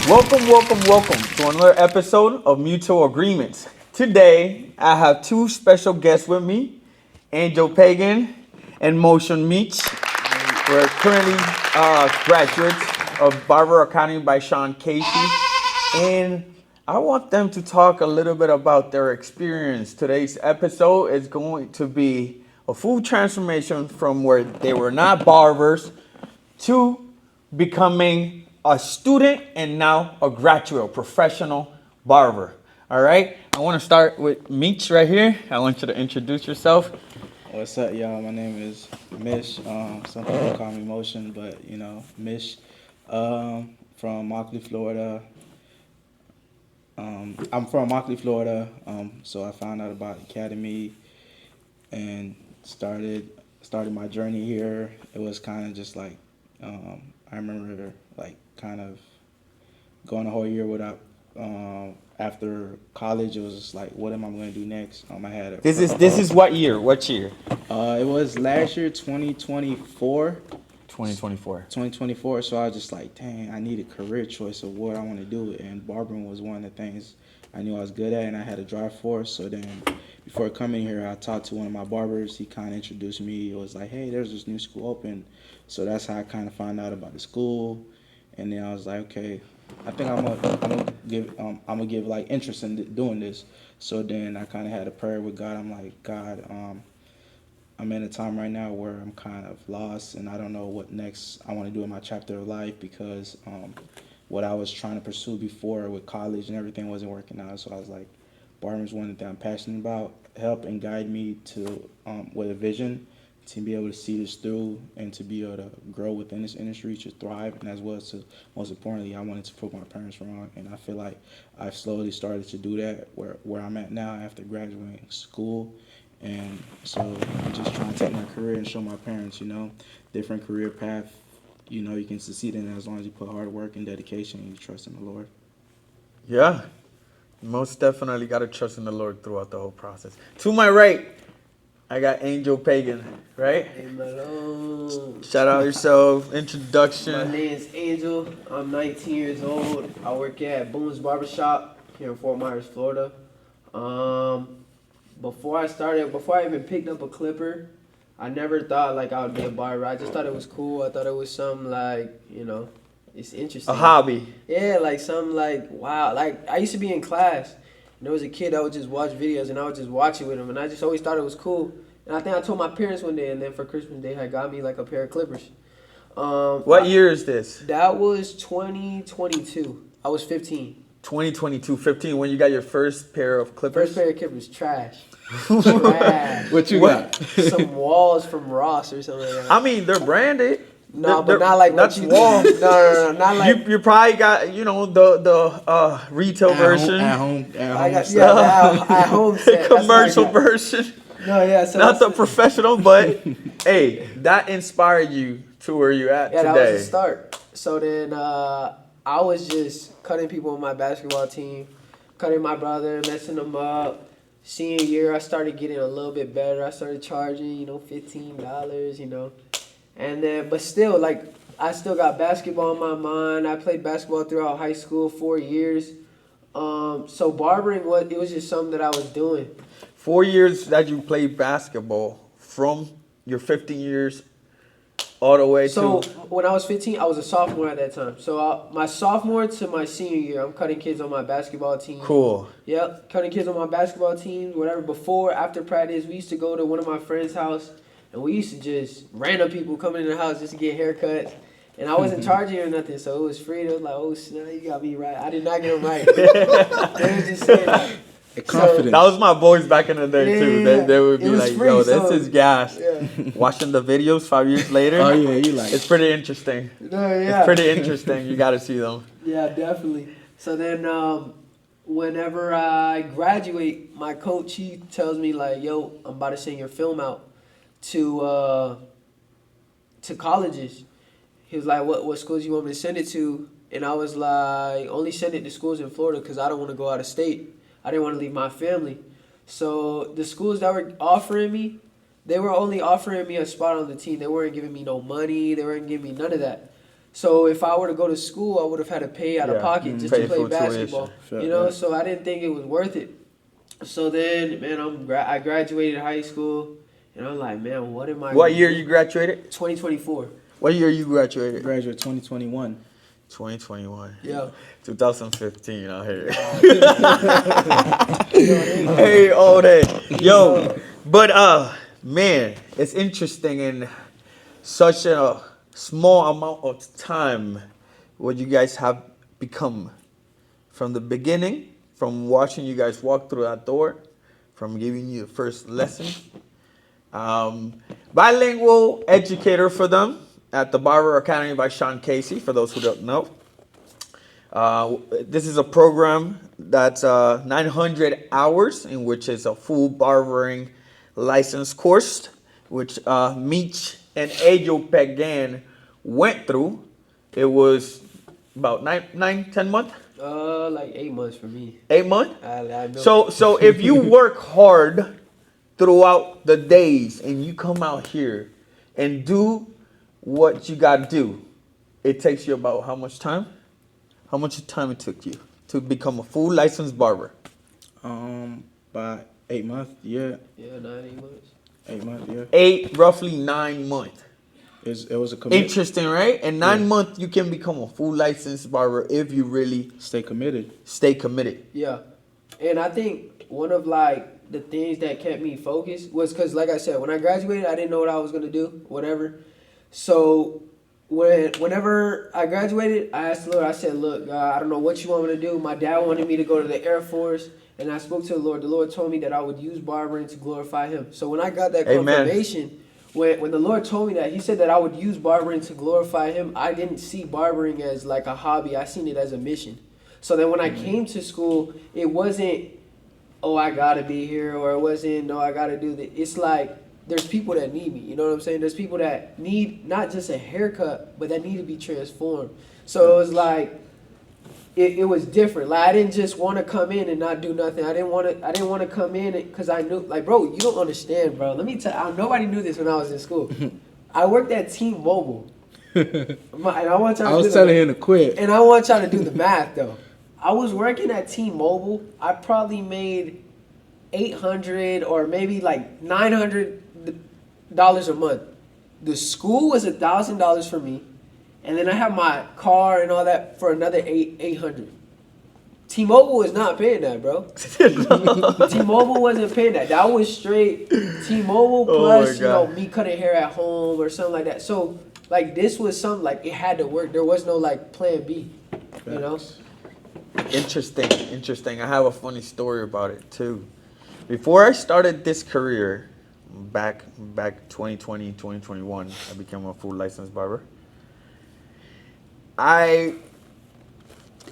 Welcome to another episode of Mutual Agreements. Today, I have two special guests with me, Angel Pagan and Motion Meach. We're currently graduates of Barber Academy by Sean Casey, and I want them to talk a little bit about their experience. Today's episode is going to be a full transformation from where they were not barbers to becoming a student and now a graduate, professional barber. All right, I want to start with Meach right here. I want you to introduce yourself. What's up, y'all? My name is Mish. Some people call me Motion, but Mish. From Mockley, Florida. I'm from Mockley, Florida. So I found out about Academy and started my journey here. It was kind of just like I remember like kind of going a whole year without. After college, it was just like, what am I going to do next? I had This is what year? What year? It was last year, 2024. 2024. 2024. So I was just like, dang, I need a career choice of what I want to do, and barbering was one of the things I knew I was good at, and I had a drive for. So then, before coming here, I talked to one of my barbers. He kind of introduced me. It was like, hey, there's this new school open. So that's how I kind of found out about the school, and then I was like, okay, I think I'm gonna give like interest in doing this. So then I kind of had a prayer with God. I'm like, God, I'm in a time right now where I'm kind of lost, and I don't know what next I want to do in my chapter of life, because what I was trying to pursue before with college and everything wasn't working out. So I was like, barbering is one that I'm passionate about. Help and guide me to with a vision to be able to see this through and to be able to grow within this industry, to thrive, and as well as to, most importantly, I wanted to prove my parents wrong, and I feel like I've slowly started to do that where I'm at now after graduating school. And so I'm just trying to take my career and show my parents, different career path, you can succeed in it as long as you put hard work and dedication and you trust in the Lord. Yeah, most definitely got to trust in the Lord throughout the whole process. To my right, I got Angel Pagan, right? Hey, hello. Shout out yourself, introduction. My name is Angel. I'm 19 years old. I work at Boone's Barber Shop here in Fort Myers, Florida. Before I even picked up a clipper, I never thought like I would be a barber. I just thought it was cool. I thought it was something like, it's interesting. A hobby. Yeah, like something like, wow. Like I used to be in class. And there was a kid that would just watch videos, and I would just watch it with him, and I just always thought it was cool. And I think I told my parents one day, and then for Christmas, they had got me like a pair of clippers. What year is this? That was 2022. I was 15. 2022, 15, when you got your first pair of clippers? First pair of clippers, trash. Trash. What you got? Some walls from Ross or something like that. I mean, they're branded. No, but not like what you wall. No, not like You probably got the retail version. At home at home set. Commercial version. No, yeah. So not the professional, but hey, that inspired you to where you're at today. Yeah, that was the start. So then I was just cutting people on my basketball team, cutting my brother, messing him up. Senior year, I started getting a little bit better. I started charging, $15, And then, but still, like, I still got basketball in my mind. I played basketball throughout high school, 4 years. So barbering, it was just something that I was doing. 4 years that you played basketball, from your 15 years all the way So to... when I was 15, I was a sophomore at that time. So my sophomore to my senior year, I'm cutting kids on my basketball team. Cool. Yep, cutting kids on my basketball team, whatever. After practice, we used to go to one of my friends' house. And we used to just, random people coming in the house just to get haircuts. And I wasn't charging or nothing, so it was free. It was like, oh, snap, you got me right. I did not get them right. They was just saying, like, confidence. That was my boys back in the day, too. They would be like, free, yo, so, this is gas. Yeah. Watching the videos 5 years later. Oh, yeah, you like it's pretty interesting. No, yeah. It's pretty interesting. You got to see them. Yeah, definitely. So then whenever I graduate, my coach, he tells me, like, yo, I'm about to send your film out to colleges. He was like, what schools you want me to send it to? And I was like, only send it to schools in Florida because I don't want to go out of state. I didn't want to leave my family. So the schools that were offering me, they were only offering me a spot on the team. They weren't giving me no money. They weren't giving me none of that. So if I were to go to school, I would have had to pay out of pocket just Pay to play for basketball. tuition. You know, so I didn't think it was worth it. So then, man, I graduated high school, and I'm like, man, what am I? What year you graduated? 2024. What year you graduated? Graduate 2021. 2021. Yeah. 2015 out here. Hey, all that. Yo, but man, it's interesting in such a small amount of time what you guys have become from the beginning, from watching you guys walk through that door, from giving you the first lesson. Bilingual educator for them at the Barber Academy by Sean Casey, for those who don't know. This is a program that's 900 hours, in which is a full barbering license course, which Meech and Pagan went through. It was about 10 months. Like 8 months for me. 8 months. I So if you work hard throughout the days and you come out here and do what you got to do, it takes you about how much time? How much time it took you to become a full licensed barber? By 8 months, yeah. Yeah, 8 months. 8 months, yeah. Roughly 9 months. It was a commitment. Interesting, right? In 9 months, you can become a full licensed barber if you really Stay committed. stay committed. Yeah, and I think one of like the things that kept me focused was because, like I said, when I graduated, I didn't know what I was gonna do, whatever. So whenever I graduated, I asked the Lord. I said, "Look, God, I don't know what you want me to do." My dad wanted me to go to the Air Force, and I spoke to the Lord. The Lord told me that I would use barbering to glorify Him. So when I got that Amen. confirmation, when the Lord told me that, He said that I would use barbering to glorify Him. I didn't see barbering as like a hobby. I seen it as a mission. So then when I came to school, it wasn't, oh, I gotta be here, or it wasn't, no, I gotta do this. It's like, there's people that need me, you know what I'm saying? There's people that need not just a haircut, but that need to be transformed. So it was like, it was different. Like, I didn't just want to come in and not do nothing. I didn't want to come in because I knew, like, bro, you don't understand, bro. Let me tell you, nobody knew this when I was in school. I worked at T-Mobile. And I want y'all I was telling him to quit. And I want y'all to do the math, though. I was working at T-Mobile. I probably made $800 or maybe like $900 a month. The school was $1,000 for me, and then I have my car and all that for another $800. T-Mobile is not paying that, bro. T-Mobile wasn't paying that. That was straight T-Mobile plus, me cutting hair at home or something like that. So, like, this was something, like, it had to work. There was no, like, plan B, you know? Interesting. I have a funny story about it, too. Before I started this career, back 2020, 2021, I became a full licensed barber. I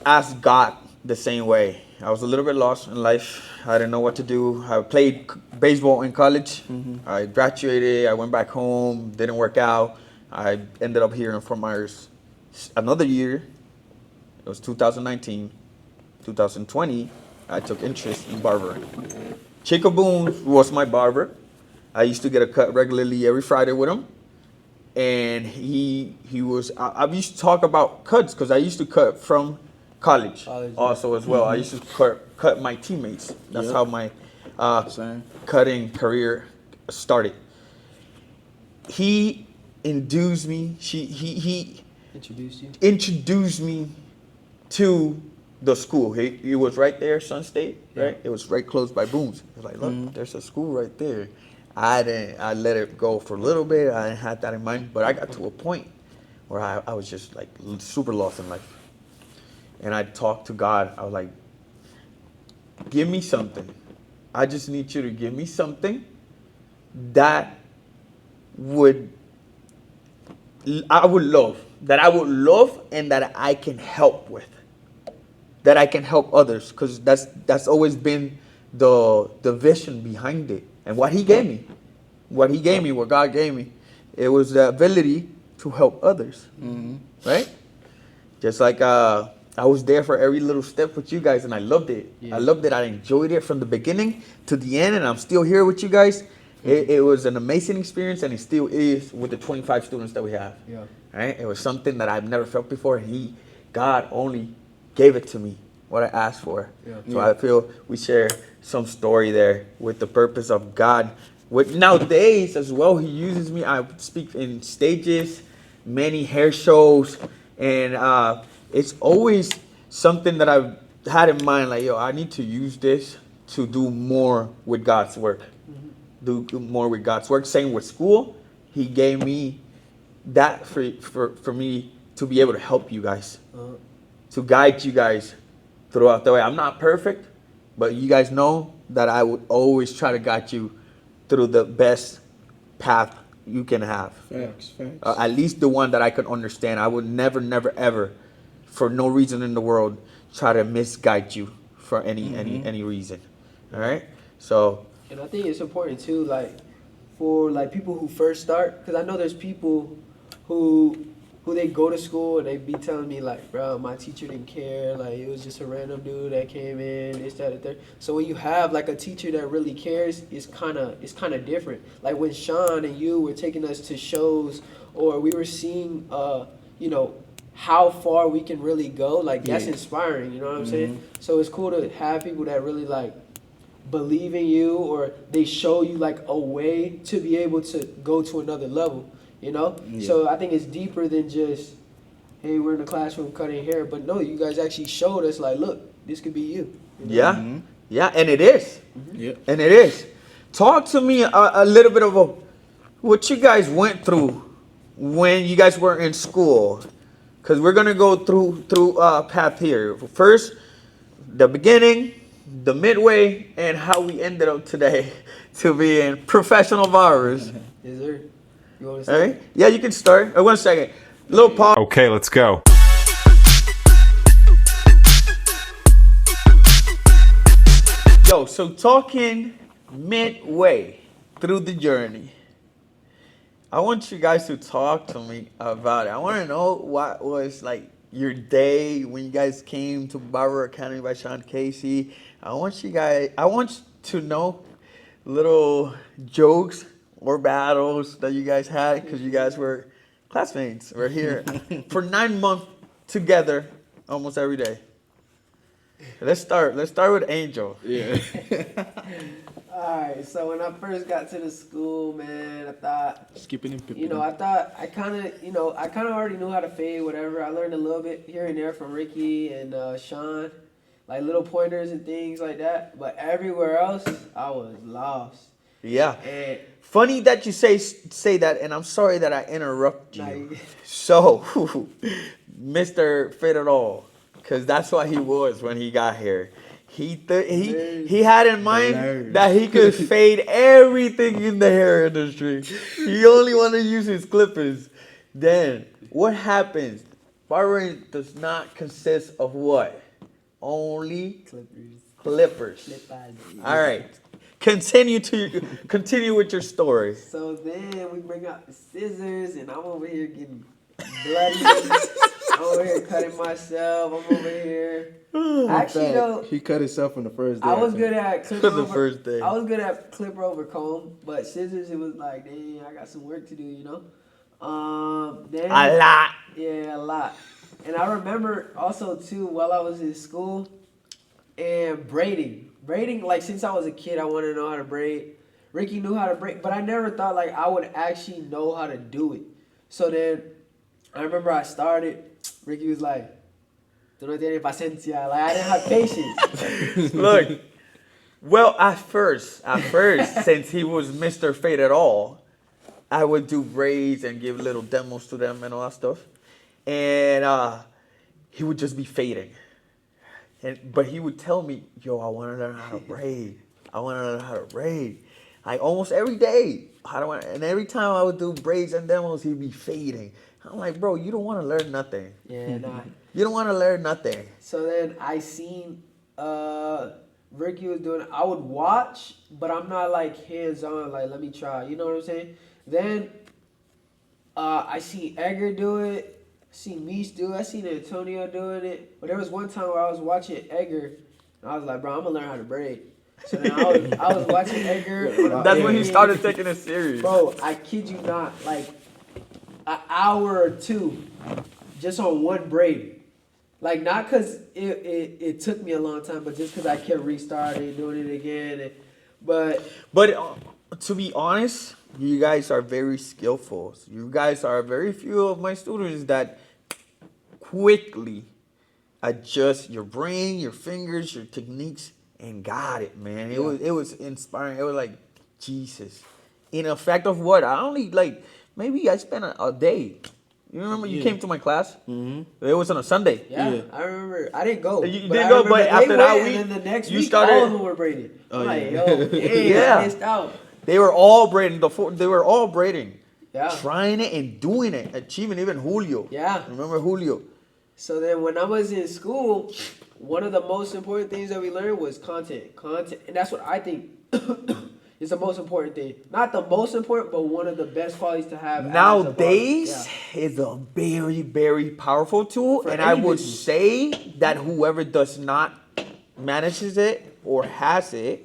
asked God the same way. I was a little bit lost in life. I didn't know what to do. I played baseball in college. I graduated. I went back home. Didn't work out. I ended up here in Fort Myers another year. It was 2019. 2020, I took interest in barbering. Chico Boone was my barber. I used to get a cut regularly every Friday with him. And he was, I used to talk about cuts because I used to cut from college also as well. I used to cut my teammates. That's how my cutting career started. He induced me, he introduced me to the school. He was right there, Sun State, right? It was right close by Boone's. He was like, look, there's a school right there. I let it go for a little bit. I didn't have that in mind, but I got to a point where I was just like super lost in life. And I talked to God. I was like, give me something. I just need you to give me something that I would love and that I can help with. That I can help others, because that's always been the vision behind it. And what he gave me, what God gave me, it was the ability to help others, right? Just like I was there for every little step with you guys, and I loved it. I loved it. I enjoyed it from the beginning to the end, and I'm still here with you guys. It was an amazing experience, and it still is with the 25 students that we have. Yeah. Right? It was something that I've never felt before. God only gave it to me, what I asked for. Yeah. So I feel we share some story there with the purpose of God. With nowadays as well, He uses me. I speak in stages, many hair shows, and it's always something that I've had in mind. Like, yo, I need to use this to do more with God's work. Do more with God's work. Same with school. He gave me that for me to be able to help you guys, to guide you guys throughout the way. I'm not perfect, but you guys know that I would always try to guide you through the best path you can have. Facts. At least the one that I can understand. I would never, ever, for no reason in the world, try to misguide you for any reason. All right? So. And I think it's important too, like, for like people who first start, because I know there's people who they go to school and they be telling me like, bro, my teacher didn't care, like it was just a random dude that came in, this, that, and third. So when you have like a teacher that really cares, it's kind of different. Like when Sean and you were taking us to shows, or we were seeing, how far we can really go. Like that's inspiring. You know what I'm saying? So it's cool to have people that really like believe in you, or they show you like a way to be able to go to another level. So I think it's deeper than just, hey, we're in the classroom cutting hair, but no, you guys actually showed us like, look, this could be you. Yeah, and it is. Yeah, and it is. Talk to me a little bit of what you guys went through when you guys were in school, because we're gonna go through path here. First, the beginning, the midway, and how we ended up today to being professional barbers. Yes, sir. You want to All start? right? Yeah, you can start. 1 second. Little pause. Okay, let's go. Yo, so talking midway through the journey, I want you guys to talk to me about it. I want to know what was like your day when you guys came to Barber Academy by Sean Casey. I want to know little jokes or battles that you guys had, because you guys were classmates. We're here for 9 months together almost every day. Let's start with Angel. yeah. Alright, so when I first got to the school, man, I thought, Skipping and pipping. I kind of already knew how to fade, whatever. I learned a little bit here and there from Ricky and Sean, like little pointers and things like that. But everywhere else, I was lost. Yeah. And Funny that you say that, and I'm sorry that I interrupt you. So, Mr. Fit It All, because that's what he was when he got here. He had in mind that he could fade everything in the hair industry. He only wanted to use his clippers. Then, what happens? Barbering does not consist of what? Only clippers. All right. Continue with your story. So then we bring out the scissors, and I'm over here getting bloody. I'm over here cutting myself. I'm over here. Actually, though, he cut himself on the first day. I was good at clipper The first day. I was good at clipper over comb, but scissors, it was like, dang, I got some work to do, Then, A lot. Yeah, a lot. And I remember also too, while I was in school, and braiding, like since I was a kid, I wanted to know how to braid. Ricky knew how to braid, but I never thought like I would actually know how to do it. So then I remember I started. Ricky was like, "Tú no tienes paciencia." Like I didn't have patience. Look, well, at first, since he was Mr. Fade It All, I would do braids and give little demos to them and all that stuff. And he would just be fading. But he would tell me, yo, I want to learn how to braid. Like almost every day. And every time I would do braids and demos, he'd be fading. I'm like, bro, you don't want to learn nothing. Yeah, nah. You don't want to learn nothing. So then I seen Ricky was doing it. I would watch, but I'm not like hands-on, like let me try. You know what I'm saying? Then I seen Edgar do it. I seen Meese do it. I seen Antonio doing it. But there was one time where I was watching Edgar, and I was like, bro, I'm going to learn how to braid. So then I was watching Edgar. That's when he started taking it serious. Bro, I kid you not, like an hour or two just on one braid. Like not because it took me a long time, but just because I kept restarting, doing it again. But to be honest, you guys are very skillful. You guys are very few of my students that quickly adjust your brain, your fingers, your techniques, and got it, man. It was inspiring. It was like Jesus. In effect of what? I only like maybe I spent a day. You remember you came to my class? Mm-hmm. It was on a Sunday. Yeah, I remember. I didn't go. You didn't go, but after that week, and then the next you week, started. all of them were braided. Like, yo, Yeah. I missed out. They were all braiding. They were all braiding. Yeah. Trying it and doing it, achieving even Julio. Yeah. Remember Julio? So then when I was in school, one of the most important things that we learned was content. And that's what I think is the most important thing. Not the most important, but one of the best qualities to have. Nowadays, is a very, very powerful tool. For and I would business. say that whoever does not manages it or has it,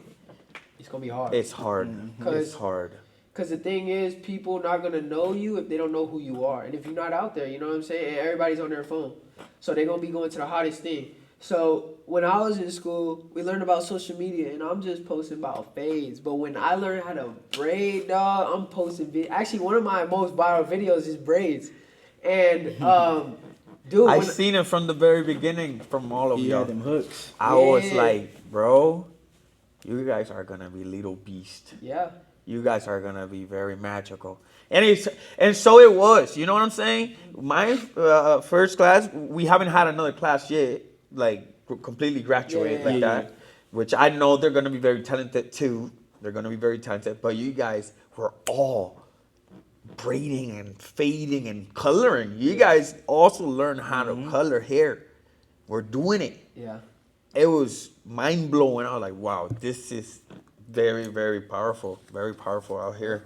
It's going to be hard. it's hard. It's hard. Because the thing is, people not going to know you if they don't know who you are. And if you're not out there, you know what I'm saying? And everybody's on their phone. So they're going to be going to the hottest thing. So when I was in school, we learned about social media, and I'm just posting about fades. But when I learned how to braid, dog, I'm posting videos. Actually, one of my most viral videos is braids. And, dude. I seen it from the very beginning from all of y'all. them hooks. I was like, bro, you guys are going to be little beasts. Yeah. You guys are gonna be very magical, and so it was. You know what I'm saying? My first class, we haven't had another class yet, like completely graduated like that. Which I know they're gonna be very talented too. They're gonna be very talented. But you guys were all braiding and fading and coloring. You guys also learned how to color hair. We're doing it. Yeah. It was mind blowing. I was like, wow, this is very, very powerful out here.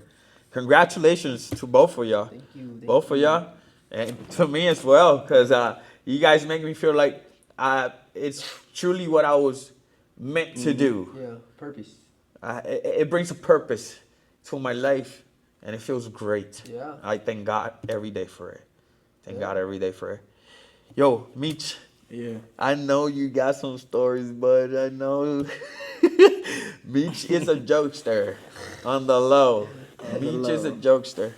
Congratulations to both of y'all. Thank you. Both of y'all. And to me as well, because you guys make me feel like it's truly what I was meant to do. Yeah, purpose. It brings a purpose to my life, and it feels great. Yeah. I thank God every day for it. Thank God every day for it. Yo, Meech. Yeah. I know you got some stories, but I know Meech is a jokester on the low. Meech is a jokester.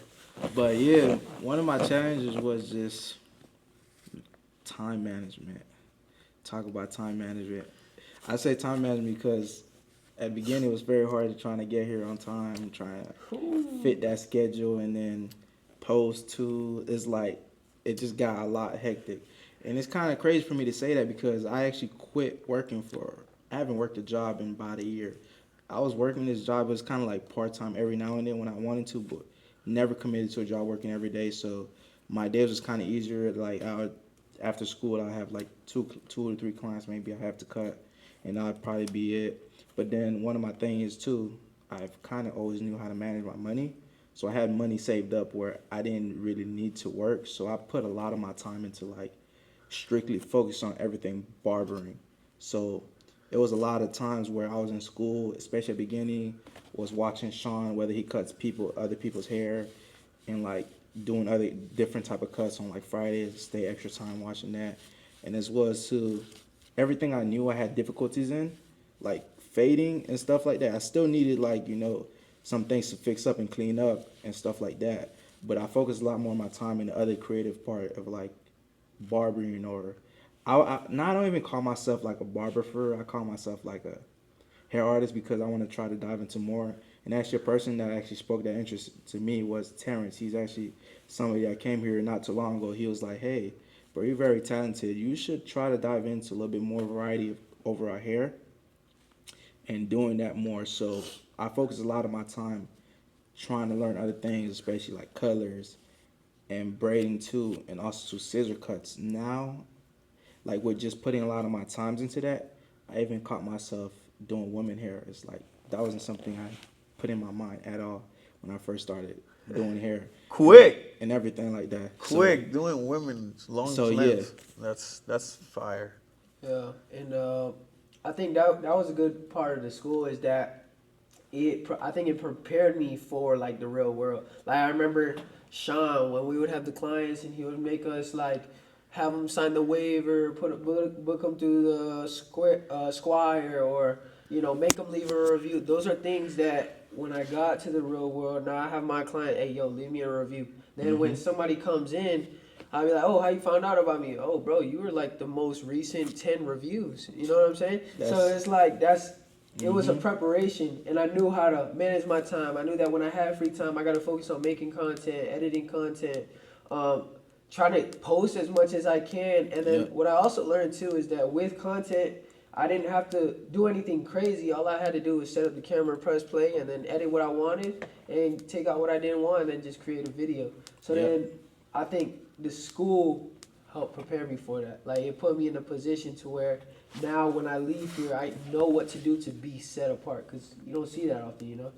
But yeah, one of my challenges was just time management. Talk about time management. I say time management because at the beginning it was very hard to trying to get here on time, trying to fit that schedule, and then post too. It's like it just got a lot hectic. And it's kind of crazy for me to say that because I actually quit working I haven't worked a job in about a year. I was working this job, it was kind of like part-time every now and then when I wanted to, but never committed to a job working every day. So my days was kind of easier. Like after school, I have like two or three clients maybe I have to cut, and that'd probably be it. But then one of my things too, I've kind of always knew how to manage my money. So I had money saved up where I didn't really need to work. So I put a lot of my time into like strictly focused on everything barbering. So it was a lot of times where I was in school, especially at the beginning, was watching Sean, whether he cuts other people's hair, and like doing other different type of cuts on like Fridays, stay extra time watching that. And as well as to everything I knew I had difficulties in, like fading and stuff like that. I still needed like, some things to fix up and clean up and stuff like that. But I focused a lot more of my time in the other creative part of like barbering, or I don't even call myself like a barber. I call myself like a hair artist because I want to try to dive into more. And actually a person that actually spoke that interest to me was Terrence. He's actually somebody that came here not too long ago. He was like, hey, bro, you're very talented. You should try to dive into a little bit more variety of overall hair and doing that more. So I focus a lot of my time trying to learn other things, especially like colors and braiding too, and also scissor cuts. Now, like with just putting a lot of my times into that, I even caught myself doing women hair. It's like that wasn't something I put in my mind at all when I first started doing hair. Quick. And everything like that. Quick, doing women's long So, lengths. That's fire. Yeah, and I think that was a good part of the school is that I think it prepared me for like the real world. Like I remember Sean when we would have the clients and he would make us like have them sign the waiver, book them through the Squire, or make them leave a review. Those are things that when I got to the real world, now I have my client, hey yo, leave me a review. Then when somebody comes in, I'll be like, oh, how you found out about me? Oh, bro, you were like the most recent 10 reviews. You know what I'm saying? So it's like it was a preparation, and I knew how to manage my time. I knew that when I had free time, I got to focus on making content, editing content, try to post as much as I can. And then what I also learned too is that with content, I didn't have to do anything crazy. All I had to do was set up the camera, press play, and then edit what I wanted and take out what I didn't want and then just create a video. So then I think the school helped prepare me for that. Like it put me in a position to where now when I leave here, I know what to do to be set apart because you don't see that often,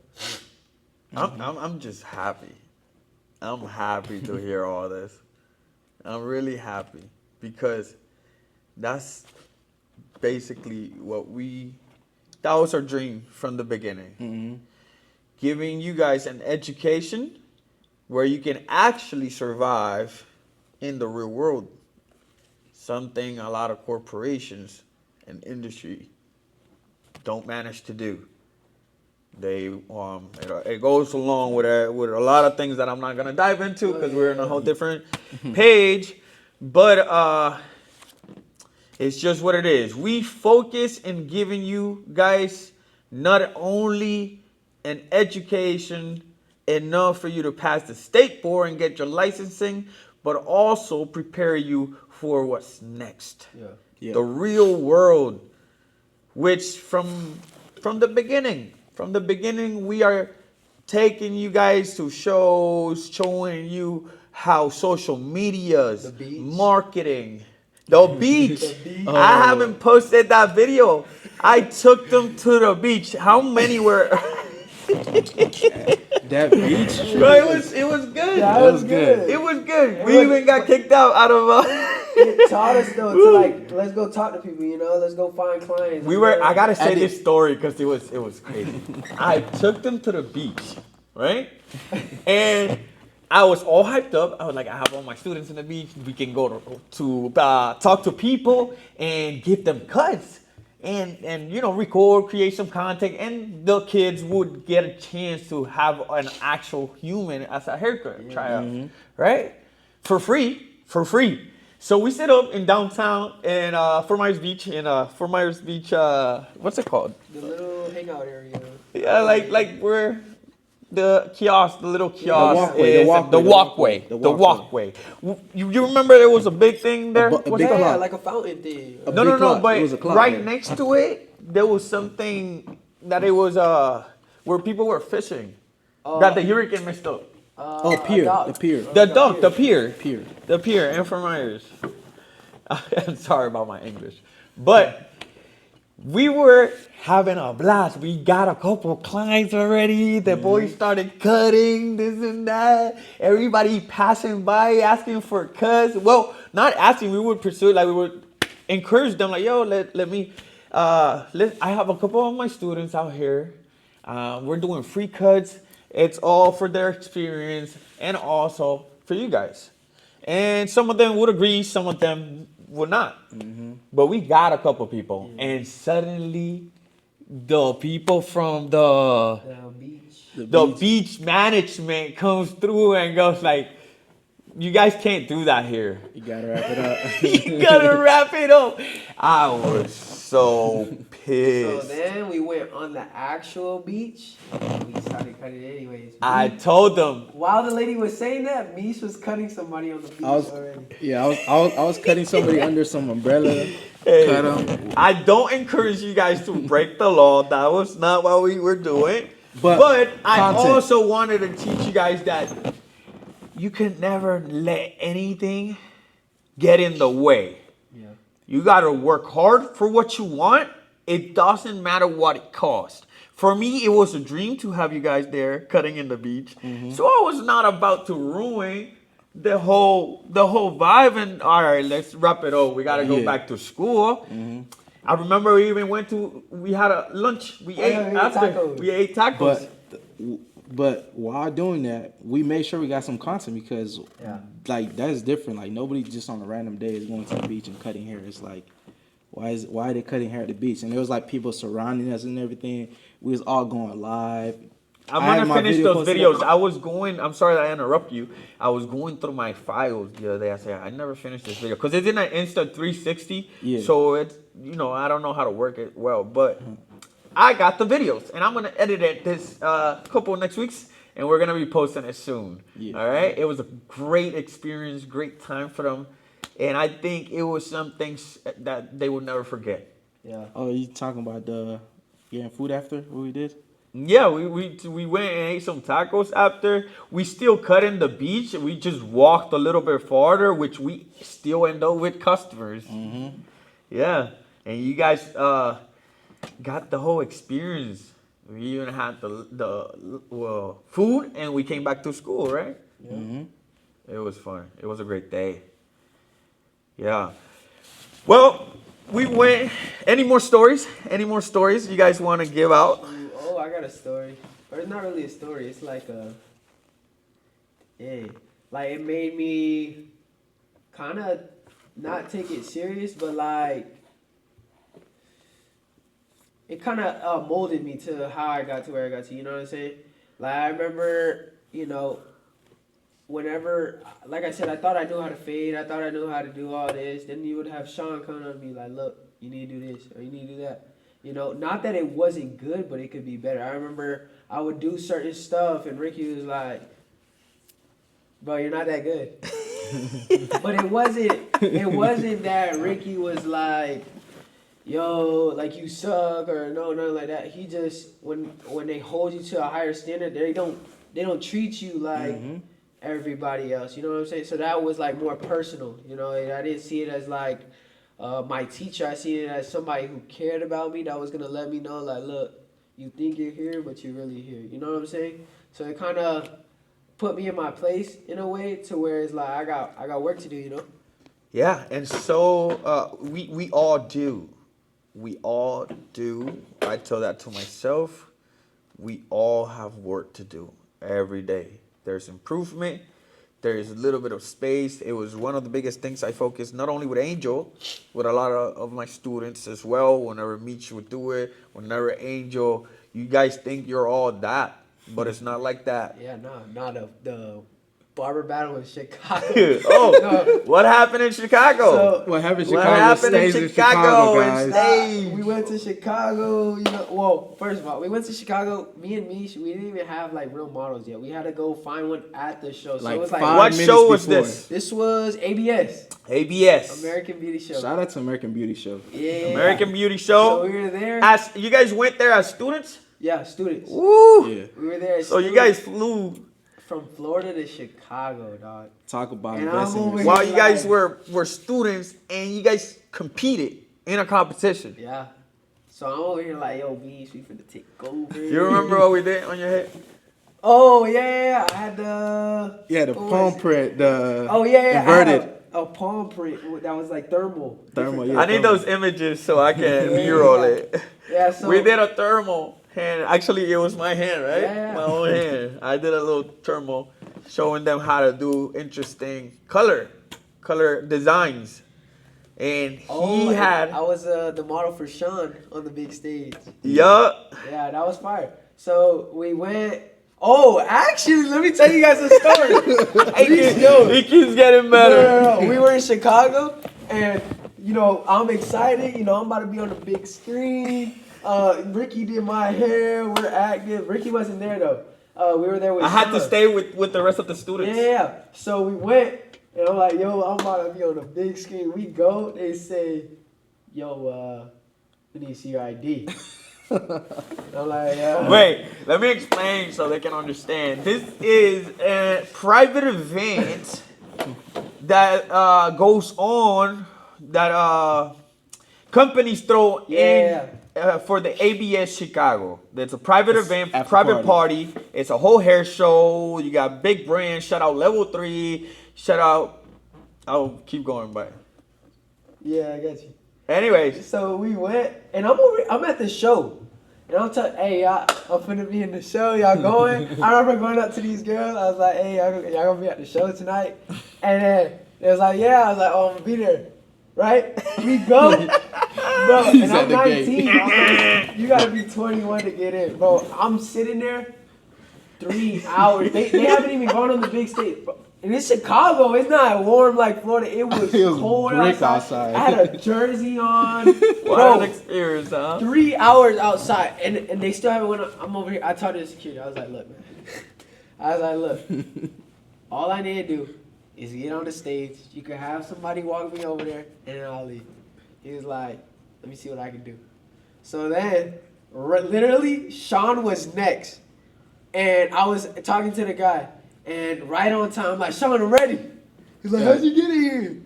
I'm just happy. I'm happy to hear all this. I'm really happy because that's basically that was our dream from the beginning. Giving you guys an education where you can actually survive in the real world. Something a lot of corporations and industry don't manage to do. They it goes along with a lot of things that I'm not gonna dive into because we're in a whole different page. But it's just what it is. We focus in giving you guys not only an education enough for you to pass the state board and get your licensing, but also prepare you for what's next. The real world, which from the beginning, we are taking you guys to shows, showing you how social medias, marketing, the beach. I haven't posted that video. I took them to the beach. How many were? That beach? Bro, it was good. That was good. It was good. We even got kicked out of. It taught us though to like let's go talk to people. Let's go find clients. I gotta say this story because it was crazy. I took them to the beach, right? And I was all hyped up. I was like, I have all my students in the beach. We can go to talk to people and give them cuts. And record, create some content, and the kids would get a chance to have an actual human as a haircut tryout, right? For free. So we set up in downtown in Fort Myers Beach, what's it called? The little hangout area. Yeah, like where the kiosk, the little kiosk the walkway. The walkway. You remember there was a big thing there? Like a fountain thing. No, but right next to it, there was something that it was where people were fishing. That the hurricane messed up. Pier. The pier in Fort Myers. I'm sorry about my English. But we were having a blast. We got a couple of clients already. The boys started cutting this and that. Everybody passing by asking for cuts. Well, not asking. We would pursue it. Like we would encourage them. Like, yo, let me. I have a couple of my students out here. We're doing free cuts. It's all for their experience and also for you guys. And some of them would agree. Some of them would not. But we got a couple people, and suddenly the people from the beach management comes through and goes like, you guys can't do that here. You gotta wrap it up. You gotta wrap it up. I was so pissed. So then we went on the actual beach. And we started cutting anyways. I told them. While the lady was saying that, Mish was cutting somebody on the beach already. Yeah, I was cutting somebody under some umbrella. Hey, I don't encourage you guys to break the law. That was not what we were doing. But I also wanted to teach you guys that you can never let anything get in the way. Yeah. You got to work hard for what you want. It doesn't matter what it costs. For me, it was a dream to have you guys there cutting in the beach. So I was not about to ruin the whole vibe. And all right, let's wrap it up. We got to go back to school. I remember we had a lunch. We ate yeah, we ate after. tacos. We ate tacos. But while doing that, we made sure we got some content because, like, that's different. Like, nobody just on a random day is going to the beach and cutting hair. It's like, why are they cutting hair at the beach? And there was like people surrounding us and everything. We was all going live. I'm gonna finish those videos. I'm sorry that I interrupt you. I was going through my files the other day. I said I never finished this video because it's in an Insta 360. Yeah. So it's I don't know how to work it well, but I got the videos and I'm gonna edit it this couple next weeks and we're gonna be posting it soon. Yeah. All right. It was a great experience, great time for them, and I think it was some things that they will never forget. Yeah. Oh, you talking about getting food after what we did? Yeah, we went and ate some tacos after. We still cut in the beach. We just walked a little bit farther, which we still end up with customers. Mm-hmm. Yeah, and you guys got the whole experience. We even had the food, and we came back to school, right? Yeah. Mm-hmm. It was fun. It was a great day. Yeah. Well, we went. Any more stories? Any more stories you guys want to give out? Oh, I got a story. Or it's not really a story. It's like like it made me kind of not take it serious, but like it kind of molded me to how I got to where I got to. You know what I'm saying? Like I remember, whenever, like I said, I thought I knew how to fade. I thought I knew how to do all this. Then you would have Sean come on me like, look, you need to do this or you need to do that. Not that it wasn't good, but it could be better. I remember I would do certain stuff, and Ricky was like, bro, you're not that good. But it wasn't that Ricky was like, yo, like you suck or no, nothing like that. He just, when they hold you to a higher standard, they don't treat you like everybody else. You know what I'm saying? So that was like more personal. I didn't see it as like, my teacher, I see it as somebody who cared about me that was going to let me know, like, look, you think you're here, but you're really here. You know what I'm saying? So it kind of put me in my place in a way to where it's like I got work to do, Yeah, and so we all do. We all do. I tell that to myself. We all have work to do every day. There's improvement. There's a little bit of space. It was one of the biggest things I focused, not only with Angel, with a lot of my students as well. Whenever Meech would do it, whenever Angel, you guys think you're all that, but it's not like that. Yeah, no, not the barber battle in Chicago. No. What happened in Chicago? What happened in What Chicago happened stays in in Chicago, guys. stays. We went to Chicago, well, first of all, we went to Chicago, me and Mish, we didn't even have like real models yet. We had to go find one at the show. So Like it was like, 5 What minutes show was before. this? This was ABS, ABS. American Beauty Show. Shout out to American Beauty Show. Yeah. American Beauty So Show. we were there. As you guys went there as students? Yeah, students. Woo! Yeah. We were there. As So you students guys flew from Florida to Chicago, dog. Talk about And I'm investing. over in here while you guys like- were students and you guys competed in a competition. Yeah. So I'm over here like, yo, Beach, we finna take over. You remember what we did on your head? Oh yeah, I had the. Yeah, the what was palm it? print, the Oh yeah, inverted. I had a palm print that was like thermal. Thermal, Different yeah. I need those images so I can B-roll it. Yeah, so We did a thermal hand. Actually, it was my hand, right? Yeah. My own hand. I did a little thermal showing them how to do interesting color designs. And he had, I was the model for Sean on the big stage. yup. Yeah, that was fire. So we went. Oh, actually, let me tell you guys a story. He keeps getting better. No. We were in Chicago, and I'm excited. I'm about to be on the big screen. Ricky did my hair. We're active. Ricky wasn't there though. We were there with. I had to Sean. stay with the rest of the students. Yeah. So we went, and I'm like, yo, I'm about to be on the big screen. We go. They say, yo, we need to see your ID. I'm like, yeah. Wait, let me explain so they can understand. This is a private event that goes on that companies throw in for the ABS Chicago. It's a private event, after private party. It's a whole hair show. You got big brands. Shout out Level 3. Shout out. I'll keep going, but. Yeah, I got you. Anyways, So we went, and I'm at the show. And I'm telling, hey, y'all, I'm finna be in the show. Y'all going? I remember going up to these girls. I was like, hey, y'all gonna be at the show tonight? And then they was like, yeah. I was like, oh, I'm gonna be there. Right? We go. Bro, and I'm 19. I'm like, you gotta be 21 to get in. Bro, I'm sitting there 3 hours. They haven't even gone on the big stage. Bro. And it's Chicago. It's not warm like Florida. It was cold outside. I had a jersey on. Wild experience, huh? 3 hours outside, and they still haven't went. I'm over here. I talked to the security. I was like, look, man. I was like, look. All I need to do is get on the stage. You can have somebody walk me over there, and then I'll leave. He was like, let me see what I can do. So then, literally, Sean was next, and I was talking to the guy. And right on time, I'm like, Sean, I'm ready. He's like, how'd you get in here?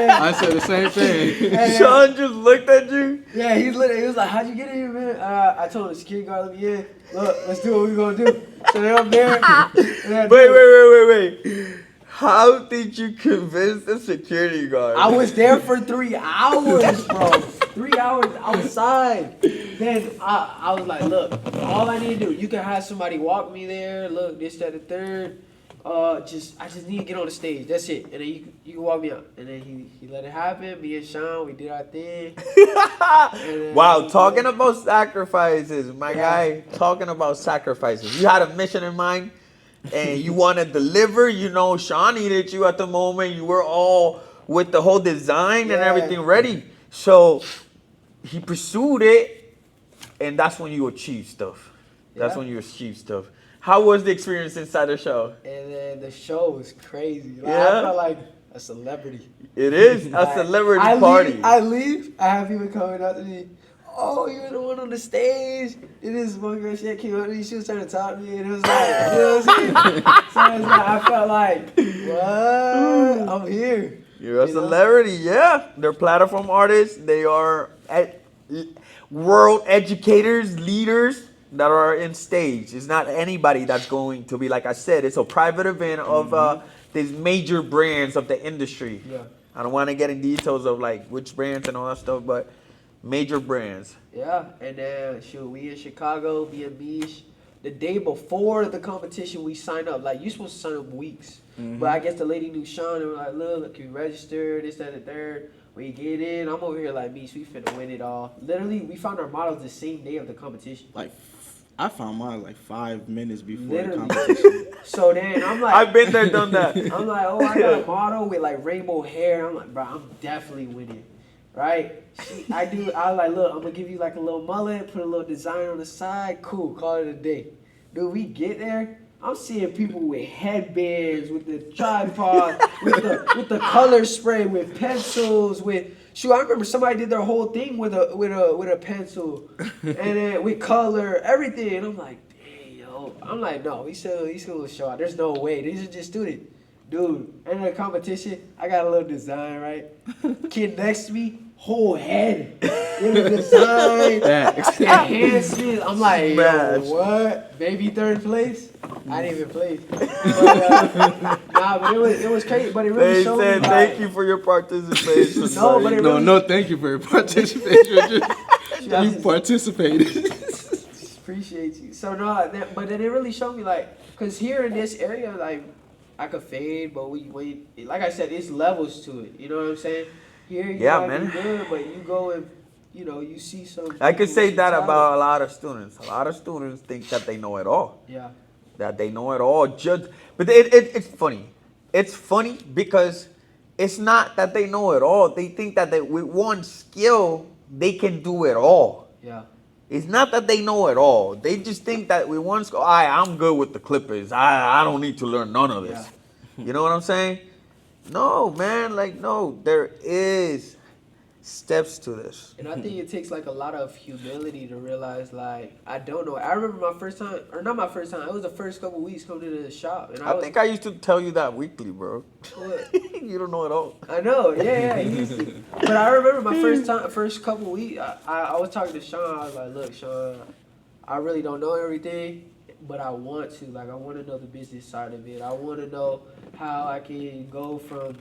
I said the same thing. Sean just looked at you. Yeah, he was like, how'd you get in here, man? I told him, security guard, let me in. Look, let's do what we're going to do. So then I'm there. Wait. How did you convince the security guard? I was there for 3 hours, bro. 3 hours outside. Then I was like, look, all I need to do, you can have somebody walk me there. Look, this, that, the third. I just need to get on the stage. That's it. And then you can walk me up. And then he let it happen. Me and Sean, we did our thing. Wow, talking about sacrifices, my guy. Talking about sacrifices. You had a mission in mind, and you want to deliver. You know, Sean needed you at the moment. You were all with the whole design and everything ready. So he pursued it, and that's when you achieve stuff. That's when you achieve stuff. How was the experience inside the show? And then the show was crazy. Like, Yeah? I felt like a celebrity. It is a celebrity party. I leave. I have people coming up to me. Oh, you're the one on the stage. And this one girl, she came up to me. She was trying to talk to me. And it was like, you know what I'm saying? So it's like, I felt like, what? I'm here. You're a celebrity, yeah. They're platform artists. They are world educators, leaders that are in stage. It's not anybody that's going to be, like I said, it's a private event of these major brands of the industry. Yeah. I don't want to get in details of like which brands and all that stuff, but major brands. Yeah. And then, we in Chicago, me and Mish. The day before the competition, we signed up. Like, you're supposed to sign up weeks. But I guess the lady knew Sean and was like, look, can you register, this, that, and the third. When you get in, I'm over here like, Mish, we finna win it all. Literally, we found our models the same day of the competition. Like, I found mine like 5 minutes before the competition. So then I'm like, I've been there, done that. I'm like, oh, I got a model with like rainbow hair. I'm like, bro, I'm definitely winning, right? I was like, look, I'm gonna give you like a little mullet, put a little design on the side. Cool, call it a day. Dude, we get there. I'm seeing people with headbands, with the tripod, with the color spray, with pencils, I remember somebody did their whole thing with a pencil, and then with color, everything. And I'm like, dang, yo. I'm like, no, he's still show out. There's no way. These are just students. Dude, in the competition, I got a little design, right? Kid next to me, whole head with a design, enhancements. I'm like, yo, what? Baby third place? I didn't even place. But it was crazy. But it really They showed said me, thank you for your participation. No, but it really, No, thank you for your participation. You participated. appreciate you. So but then it really showed me like, cause here in this area, like I could fade, but we like I said, it's levels to it. You know what I'm saying? Here, you might be good, but you go and you see some. I could say that about a lot of students. A lot of students think that they know it all. Yeah. That they know it all. But it's funny. It's funny because it's not that they know it all. They think that with one skill, they can do it all. Yeah. It's not that they know it all. They just think that with one skill, I'm good with the clippers. I don't need to learn none of this. Yeah. You know what I'm saying? No, man. Like, no, there is steps to this. And I think it takes like a lot of humility to realize like I don't know. I remember my first time, or not my first time. It was the first couple weeks coming to the shop, and I think I used to tell you that weekly, bro. What? You don't know it all. I know, yeah, he used to. But I remember my first couple weeks. I was talking to Sean. I was like, look, Sean, I really don't know everything, but I want to. Like, I want to know the business side of it. I want to know how I can go from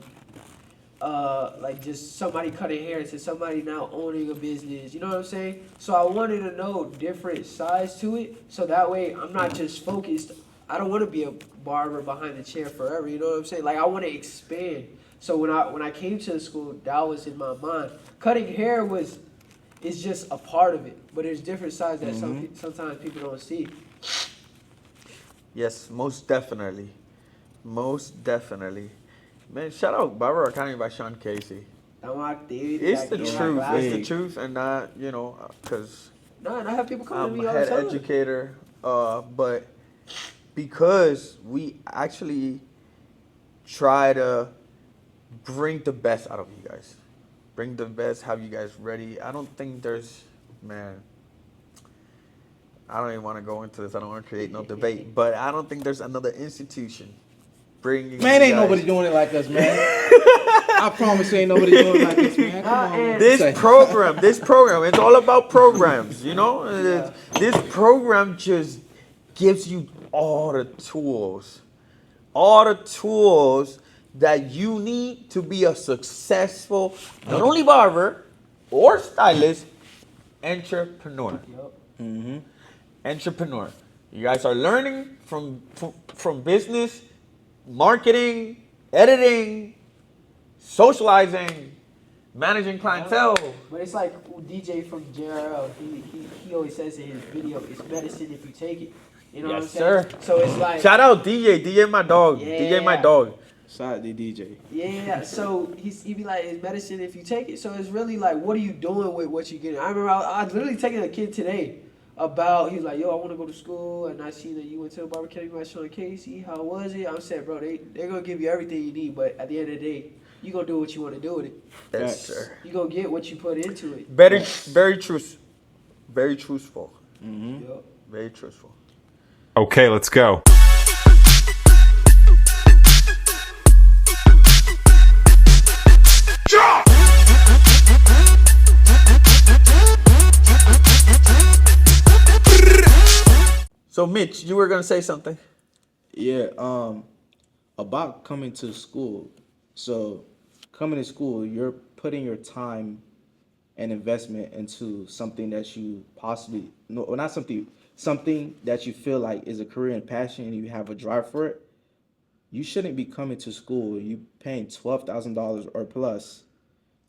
like just somebody cutting hair to somebody now owning a business. You know what I'm saying? So I wanted to know different sides to it, so that way I'm not just focused. I don't want to be a barber behind the chair forever. You know what I'm saying? Like I want to expand. So when I came to the school, that was in my mind. Cutting hair is just a part of it, but there's different sides that sometimes people don't see. Yes, most definitely. Most definitely. Man, shout out Barber Academy by Sean Casey. It's the truth. It's the truth, and not, because No, and I have people come to I'm me a all the head time. educator, but because we actually try to bring the best out of you guys, bring the best, have you guys ready. I don't think there's, man, I don't even want to go into this. I don't want to create no debate, but I don't think there's another institution bringing. Man, you ain't guys. nobody doing it like us, man. I promise ain't nobody doing it like us, man. Come on, man. This program, it's all about programs, This program just gives you all the tools that you need to be a successful, not only barber or stylist, entrepreneur. Yep. Entrepreneur. You guys are learning from business, marketing, editing, socializing, managing clientele. But it's like DJ from JRL. He always says in his video, it's medicine if you take it. You know what I'm Yes, saying? sir. So it's like Shout out DJ my dog. DJ my Yeah. dog. Shout out to DJ. yeah. So he be like, it's medicine if you take it. So it's really like, what are you doing with what you getting? I remember I literally taking a kid today about, he was like, yo, I want to go to school, and I see that you went to the Barber Academy by Sean Casey. How was it? I'm saying, bro, they're gonna give you everything you need, but at the end of the day, you gonna do what you want to do with it. Yes, sir. You gonna get what you put into it. Very truthful. Yup. Very truthful. Okay, let's go. So Mitch, you were gonna say something. Yeah, about coming to school. So, coming to school, you're putting your time and investment into something that you possibly not something that you feel like is a career and passion, and you have a drive for it. You shouldn't be coming to school. You paying $12,000 or plus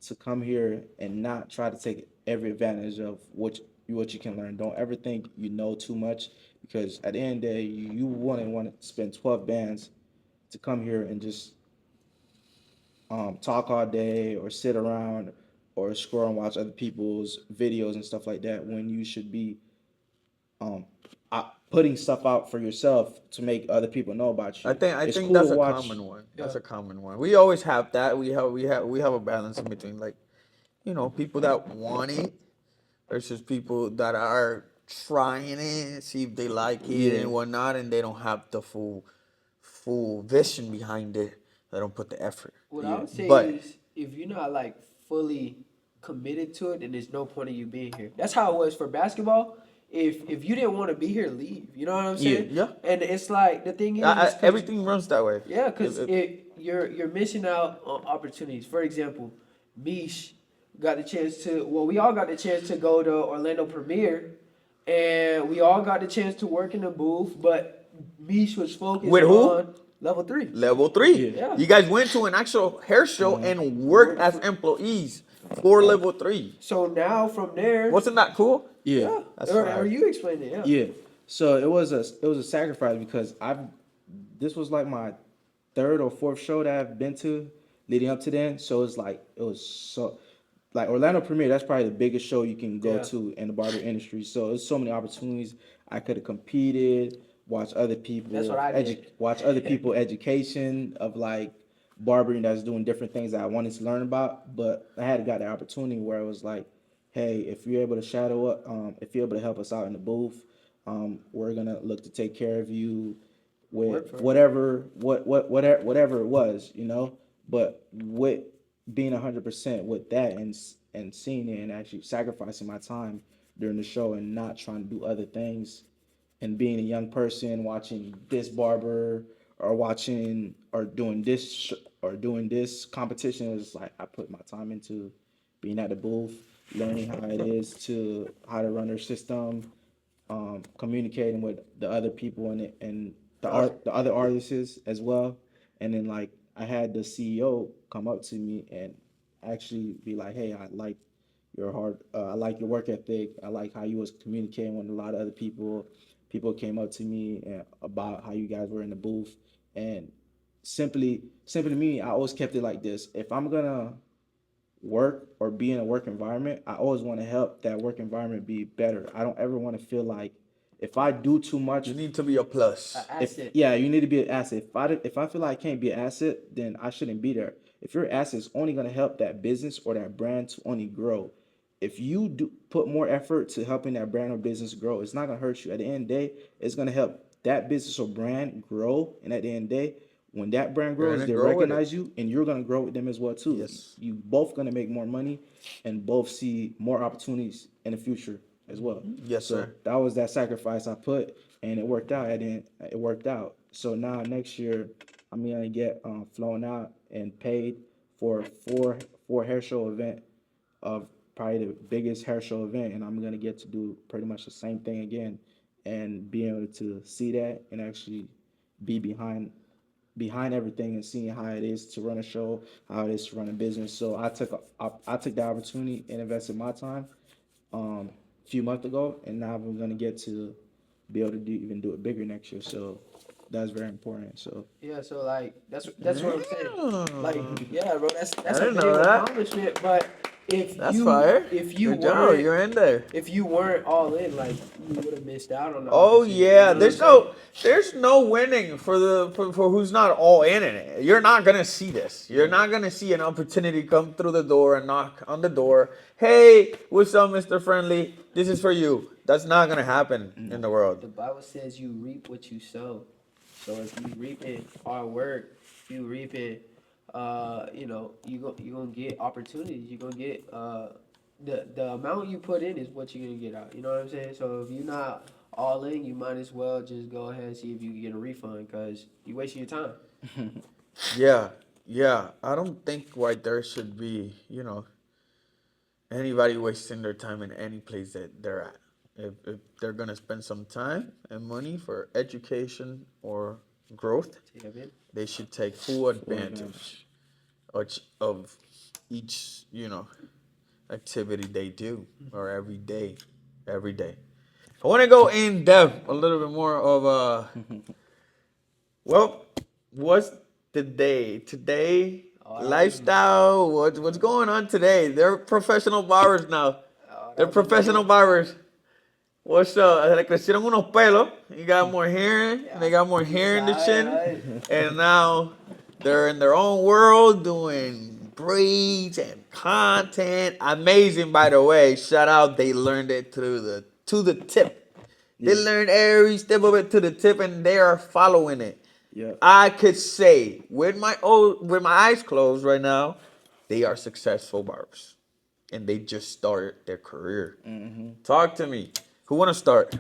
to come here and not try to take every advantage of what you can learn. Don't ever think you know too much, because at the end of the day, you want to spend 12 bands to come here and just talk all day or sit around or scroll and watch other people's videos and stuff like that, when you should be putting stuff out for yourself to make other people know about you. I It's think cool that's to a watch. common one. That's a common one. We always have that. We have a balance in between, like, people that want it versus people that are trying it, see if they like it and whatnot, and they don't have the full vision behind it. They don't put the effort. What I would say But is, if you're not like fully committed to it, then there's no point in you being here. That's how it was for basketball. If you didn't want to be here, leave. You know what I'm saying? Yeah. And it's like the thing is, 'cause- everything runs that way. yeah, because you're missing out on opportunities. For example, Mish got the chance to. Well, we all got the chance to go to Orlando Premiere, and we all got the chance to work in the booth. But Mish was focused With who? on level 3. Level 3. Yeah. You guys went to an actual hair show and worked as employees for level 3. So now from there, Wasn't that cool? Yeah. That's or fire. you explained it? Yeah. Yeah. So it was a sacrifice, because this was like my third or fourth show that I've been to leading up to then. So it's like like Orlando Premiere, that's probably the biggest show you can go to in the barber industry. So there's so many opportunities. I could have competed, watch other people, That's what I did. watch other people education of like barbering that's doing different things that I wanted to learn about. But I had got the opportunity where it was like, hey, if you're able to shadow up, if you're able to help us out in the booth, we're gonna look to take care of you with whatever it was, But with being 100% with that and seeing it and actually sacrificing my time during the show and not trying to do other things, and being a young person watching this barber or watching or doing this competition. Is like I put my time into being at the booth, learning how it is to how to run their system, communicating with the other people and the other artists as well. And then like I had the CEO come up to me and actually be like, "Hey, I like your I like your work ethic. I like how you was communicating with a lot of other people. People came up to me about how you guys were in the booth, and simply to me, I always kept it like this. If I'm gonna work or be in a work environment, I always want to help that work environment be better. I don't ever want to feel like if I do too much, You need to be a plus. yeah, you need to be an asset. If I feel like I can't be an asset, then I shouldn't be there. If your asset is only going to help that business or that brand to only grow, if you do put more effort to helping that brand or business grow, it's not going to hurt you. At the end of the day, it's going to help that business or brand grow. And at the end of the day, when that brand You're grows, gonna they grow with recognize you, and you're going to grow with them as well too. Yes. You both going to make more money, and both see more opportunities in the future as well. Yes, So sir. that was that sacrifice I put, and it worked out. It worked out. So now next year, I'm gonna get flown out and paid for four hair show event of probably the biggest hair show event, and I'm gonna get to do pretty much the same thing again, and be able to see that and actually be behind everything and seeing how it is to run a show, how it is to run a business. So I took the opportunity and invested my time a few months ago, and now we're gonna get to be able to even do it bigger next year. So that's very important. So Yeah, so like that's what I'm saying. Like, yeah, bro, that's I a didn't big know that. accomplishment. But if That's you fire. if you Good job. weren't You're in there. if you weren't all in, like you would have missed out on the Oh opportunity. You yeah, know what I'm there's no winning for who's not all in it. You're not gonna see this. You're not gonna see an opportunity come through the door and knock on the door. Hey, what's up, Mr. Friendly? This is for you. That's not gonna happen in the The world. Bible says you reap what you sow. So if you reaping hard work, you reaping, you gonna get opportunities. You gonna get the amount you put in is what you're gonna get out. You know what I'm saying? So if you're not all in, you might as well just go ahead and see if you can get a refund because you wasting your time. Yeah. I don't think why there should be, anybody wasting their time in any place that they're at. If they're gonna spend some time and money for education or growth, Take a bit. they should take full advantage of each, activity they do or every day. I want to go in depth a little bit more of well, what's the day today? Lifestyle. What's going on today? They're professional barbers now. They're professional barbers. What's up? Le crecieron unos pelos. You got more hair. They got more hair in the chin. And now they're in their own world doing braids and content. Amazing, by the way. Shout out. They learned it to the tip. They learned every step of it to the tip, and they are following it. yeah, I could say with my eyes closed right now, they are successful barbers, and they just started their career. Talk to me. Who want to start?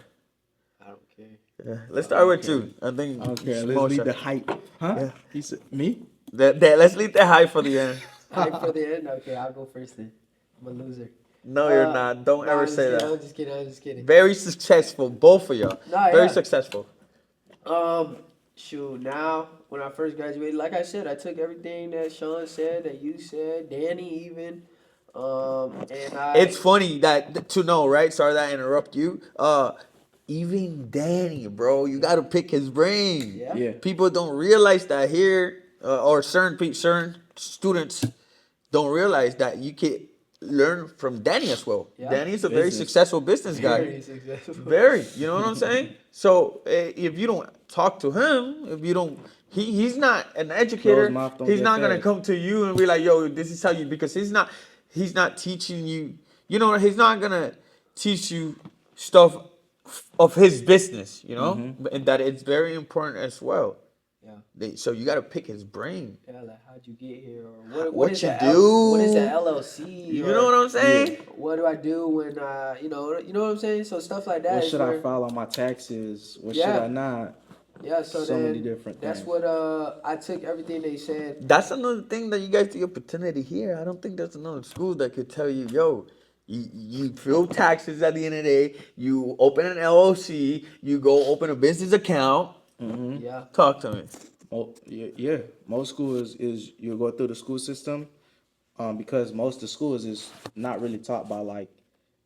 I don't care. Yeah, let's start with you. I think. okay. Let's lead the hype, huh? Yeah. He said me. Let's leave the high for the end. Hype for the end? Okay, I'll go first then. I'm a loser. No, you're not. Don't ever say that. I'm just kidding. Very successful, both of y'all. Nah, Very yeah. successful. Shoot, now, when I first graduated, like I said, I took everything that Sean said, that you said, Danny even, and It's funny to know, right? Sorry that I interrupt you. Even Danny, bro, you gotta pick his brain. Yeah. Yeah. People don't realize that here, or certain students don't realize that you can learn from Danny as well. Yeah. Danny's a very Business. successful business guy. Very successful. Very, you know what I'm saying? So if you don't talk to him, if you don't, he's not an educator. Closed mouth don't He's get not gonna fed. come to you and be like, "Yo, this is how you," because he's not teaching you. You know, he's not gonna teach you stuff of his business. You know, and that it's very important as well. Yeah. So you got to pick his brain. Yeah, like how'd you get here, or What is you the do? what is the LLC? You or know what I'm saying? What do I do when you know what I'm saying? So stuff like that. What is should I where- file on my taxes? What Yeah. should I not? Yeah, so So then many different that's things. what I took everything they said. That's another thing that you guys get the opportunity here. I don't think there's another school that could tell you, yo, you fill taxes at the end of the day, you open an LLC, you go open a business account. Yeah. Talk to me. Oh, yeah. Most schools is you go through the school system, because most of the schools is not really taught by like,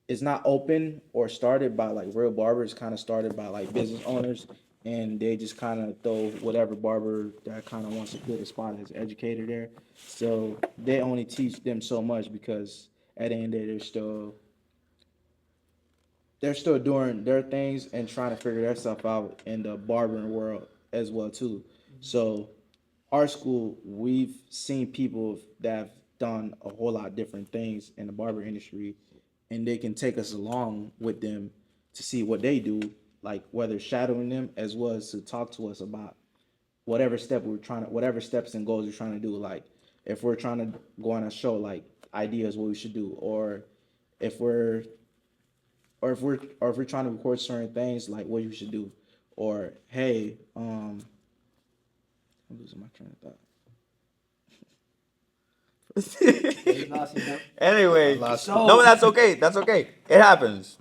it's not open or started by like real barbers. Kind of started by like business owners, and they just kind of throw whatever barber that kind of wants to put a spot as educator there. So they only teach them so much because at the end of the day, they're still doing their things and trying to figure their stuff out in the barbering world as well too. So our school, we've seen people that have done a whole lot of different things in the barber industry, and they can take us along with them to see what they do, like whether shadowing them as well as to talk to us about whatever steps and goals we're trying to do. Like if we're trying to go on a show, like ideas what we should do, or if we're or if we're trying to record certain things, like what you should do, or hey, I'm losing my train of thought. You lost it, Anyway, So- no, that's okay. That's okay. It happens.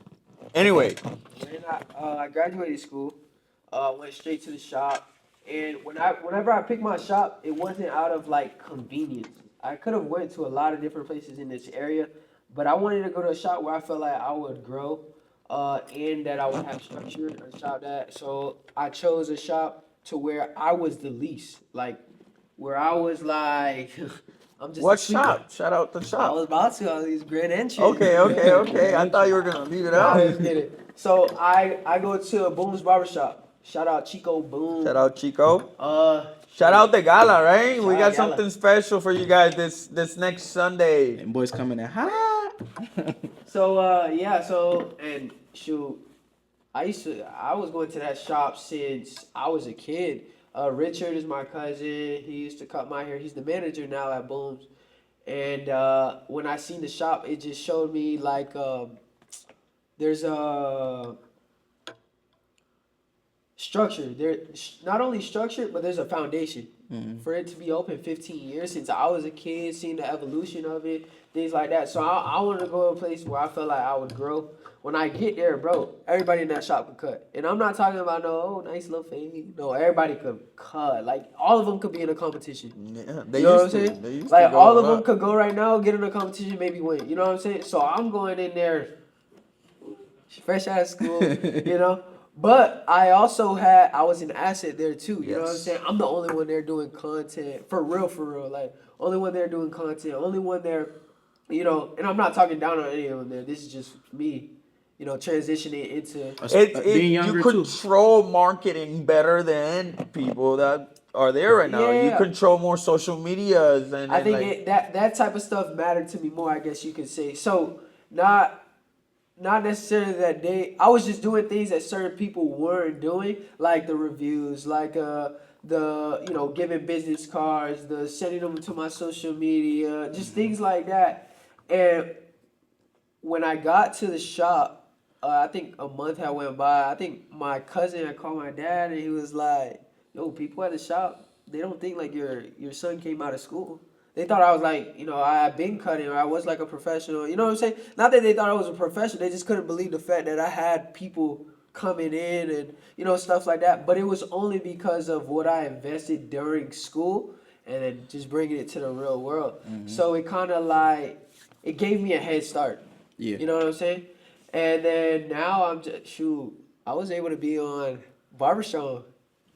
Anyway, Then I graduated school, went straight to the shop, and whenever I picked my shop, it wasn't out of like convenience. I could have went to a lot of different places in this area, but I wanted to go to a shop where I felt like I would grow, and that I would have structure, a shop that. So I chose a shop to where I was the least, like where I was like, I'm just. what a sweeper. shop? Shout out the I shop. was about to on these grand entries. Okay. I thought you were gonna leave it Nah, out. let's get it. So I go to Boom's Barbershop. Shout out Chico Boom. Shout out Chico. Shout Shout out the gala, right? We Shout got out Gala. something special for you guys this next Sunday. And boys coming in hot. So yeah, so and shoot, I was going to that shop since I was a kid. Richard is my cousin. He used to cut my hair. He's the manager now at Booms. And when I seen the shop, it just showed me like there's a structure. There not only structure, but there's a foundation. For it to be open 15 years since I was a kid, seeing the evolution of it, things like that. So I wanted to go to a place where I felt like I would grow. When I get there, bro, everybody in that shop could cut. And I'm not talking about nice little fade. No, everybody could cut. Like all of them could be in a competition. Yeah, they You know what I'm used to. saying? They used Like to go all a of them lot. could go right now, get in a competition, maybe win. You know what I'm saying? So I'm going in there, fresh out of school, you know. But I also I was an asset there too. You know what I'm Yes. saying? I'm the only one there doing content for real. Like only one there doing content, only one there, you know. And I'm not talking down on any of them there. This is just me, you know, transitioning into. Being You younger too. control marketing better than people that are there right now. You Yeah. control more social medias and I think like, that type of stuff mattered to me more, I guess you could say. So not necessarily that I was just doing things that certain people weren't doing, like the reviews, like the giving business cards, the sending them to my social media, just things like that. And when I got to the shop, I think a month had went by. I think my cousin had called my dad, and he was like, "Yo, people at the shop, they don't think like your son came out of school. They thought I was like, I had been cutting, or I was like a professional. You know what I'm saying? Not that they thought I was a professional. They just couldn't believe the fact that I had people coming in and stuff like that. But it was only because of what I invested during school and then just bringing it to the real world. So it kind of like it gave me a head start. Yeah. You know what I'm saying? And then now I was able to be on Barbershop.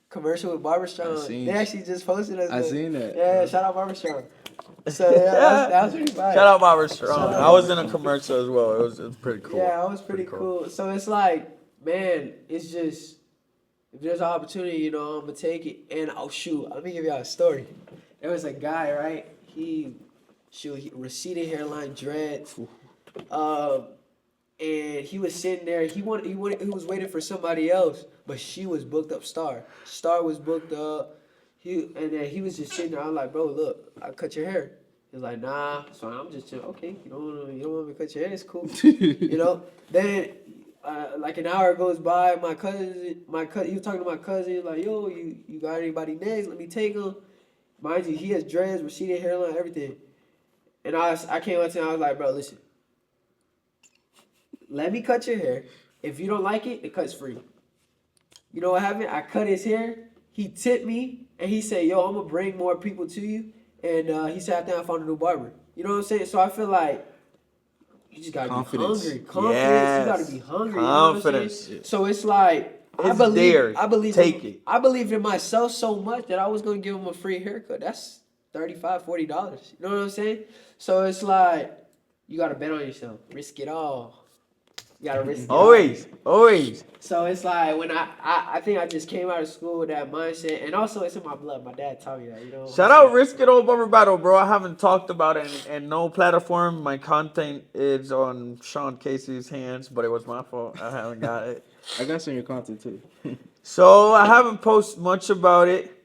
Commercial with Barbershop. They actually just posted us. I seen that. Yeah, shout out Barbershop. So yeah, that was pretty fire. shout out Barber Strong. Shout out I was in a commercial as well. It was pretty cool. Yeah, it was pretty cool. So it's like, man, it's just if there's an opportunity, I'm gonna take it. And let me give y'all a story. There was a guy, right? He receded hairline, dreads. And he was sitting there. He was waiting for somebody else, but she was booked up. Star was booked up. And then he was just sitting there. I'm like, bro, look, I cut your hair. He's like, nah. So I'm just chilling. Okay, you don't want me to cut your hair? It's cool. Then like an hour goes by. My cousin, he was talking to my cousin. He was like, "Yo, you got anybody next? Let me take him." Mind you, he has dreads, receded hairline, everything. And I came up to him. I was like, "Bro, listen. Let me cut your hair. If you don't like it, the cut's free." You know what happened? I cut his hair. He tipped me, and he said, "Yo, I'm gonna bring more people to you." And he sat down and found a new barber. You know what I'm saying? So I feel like you just gotta Confidence. be hungry. Confidence. Yes. You gotta be hungry. Confidence. You know what I'm saying? So it's like It's there. I believe. Take it. I believed in myself so much that I was gonna give him a free haircut. That's $35, $40. You know what I'm saying? So it's like you gotta bet on yourself. Risk it all. You gotta risk it all. Always. So it's like when I think I just came out of school with that mindset, and also it's in my blood. My dad taught me that, you know. Shout out Risk It All Barber Battle, bro. I haven't talked about it in no platform. My content is on Sean Casey's hands, but it was my fault. I haven't got it. I got some of your content too. So I haven't posted much about it.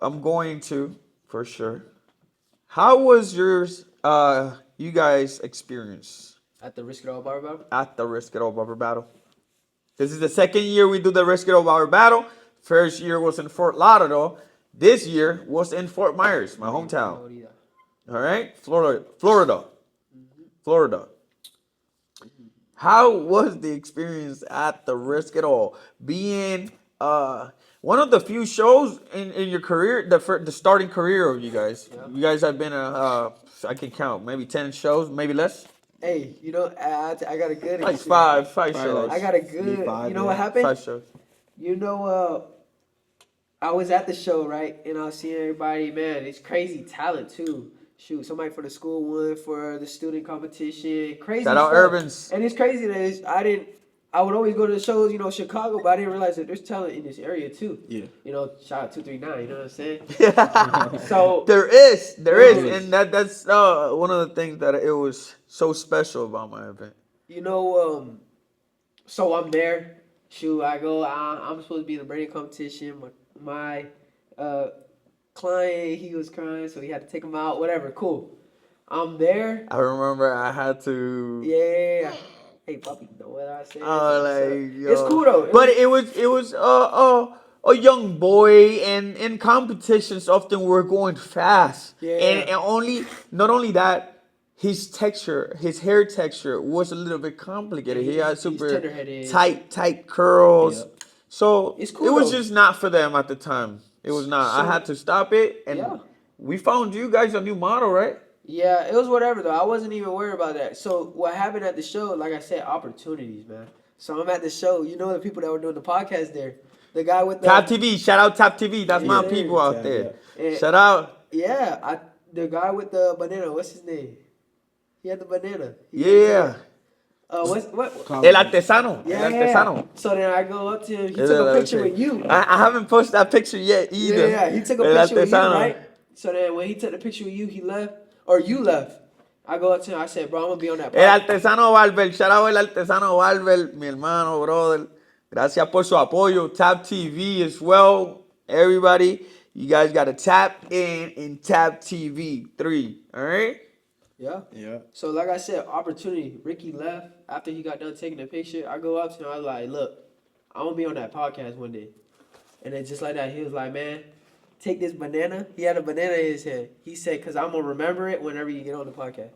I'm going to, for sure. How was yours, you guys' experience At the Risk It All Barber Battle. at the Risk It All Barber Battle? This is the second year we do the Risk It All Barber Battle. First year was in Fort Lauderdale. This year was in Fort Myers, my hometown. All right, Florida. How was the experience at the Risk It All? Being one of the few shows in your career, the starting career of you guys. Yeah. You guys have been I can count, maybe 10 shows, maybe less. Hey, you know, I got a good Like experience. five shows. I got a good. Five, You know yeah. what happened? 5 shows. You know, I was at the show, right? And I was seeing everybody, man, it's crazy talent too. Shoot, somebody for the school won for the student competition. Crazy Shout out stuff. Urbans. And it's crazy that I would always go to the shows, you know, Chicago, but I didn't realize that there's talent in this area too. Yeah. You know, shout out 239, you know what I'm saying? So There is, is. and that's one of the things that it was so special about my event. you know, so I'm there. Shoot, I go. I'm supposed to be in the braiding competition. My client, he was crying, so he had to take him out. Whatever, cool. I'm there. I remember I had to. Yeah. Hey, puppy, you know what I said? Oh, So, like, yo. it's cool though. But it was a young boy, and in competitions often we're going fast. Yeah. And not only that, his hair texture was a little bit complicated. He had He's super tender-headed. tight curls. Yep. So It's cool it was though. just not for them at the time. It was not. I So- had to stop it, and Yeah. we found you guys a new model, right? Yeah, it was whatever though. I wasn't even worried about that. So what happened at the show? Like I said, opportunities, man. So I'm at the show. You know the people that were doing the podcast there. The guy with the Tap TV, shout out Tap TV. That's my Yeah. people out Yeah, there. yeah. Shout out. Yeah, the guy with the banana. What's his name? He had the banana. Yeah. What? El artesano. Yeah, El artesano. So then I go up to him. He Yeah, took a that picture was it. with you. I haven't posted that picture yet either. Yeah, he took a El picture with you, artesano. right? So then when he took the picture with you, he left, or you left. I go up to him. I said, "Bro, I'm gonna be on that." El podcast." artesano Barber. Shout out el artesano Barber, mi hermano, brother. Gracias por su apoyo. Tap TV as well. Everybody, you guys got to tap in Tap TV 3. All right? Yeah. Yeah. So like I said, opportunity. Ricky left after he got done taking the picture. I go up to him. I was like, "Look, I'm gonna be on that podcast one day." And then just like that, he was like, "Man, take this banana." He had a banana in his hand. He said, "Cause I'm gonna remember it whenever you get on the podcast."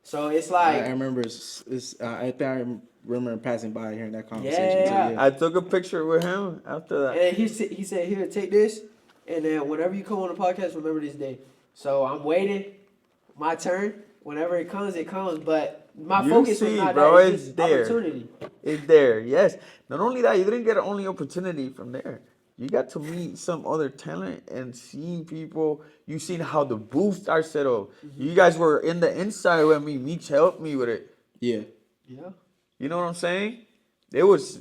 So it's I like, remember. I think I remember passing by hearing that conversation Yeah. too. I took a picture with him after that. and he said, "Here, take this, and then whenever you come on the podcast, remember this day." So I'm waiting, my turn. Whenever it comes, it comes. But my You focus see, was not bro, that. It's it's just there. opportunity. It's there, yes. Not only that, you didn't get only opportunity from there. You got to meet some other talent and seeing people. You seen how the booth starts set up. You guys were in the inside with me. Meech helped me with it. Yeah. Yeah. You know what I'm saying? It was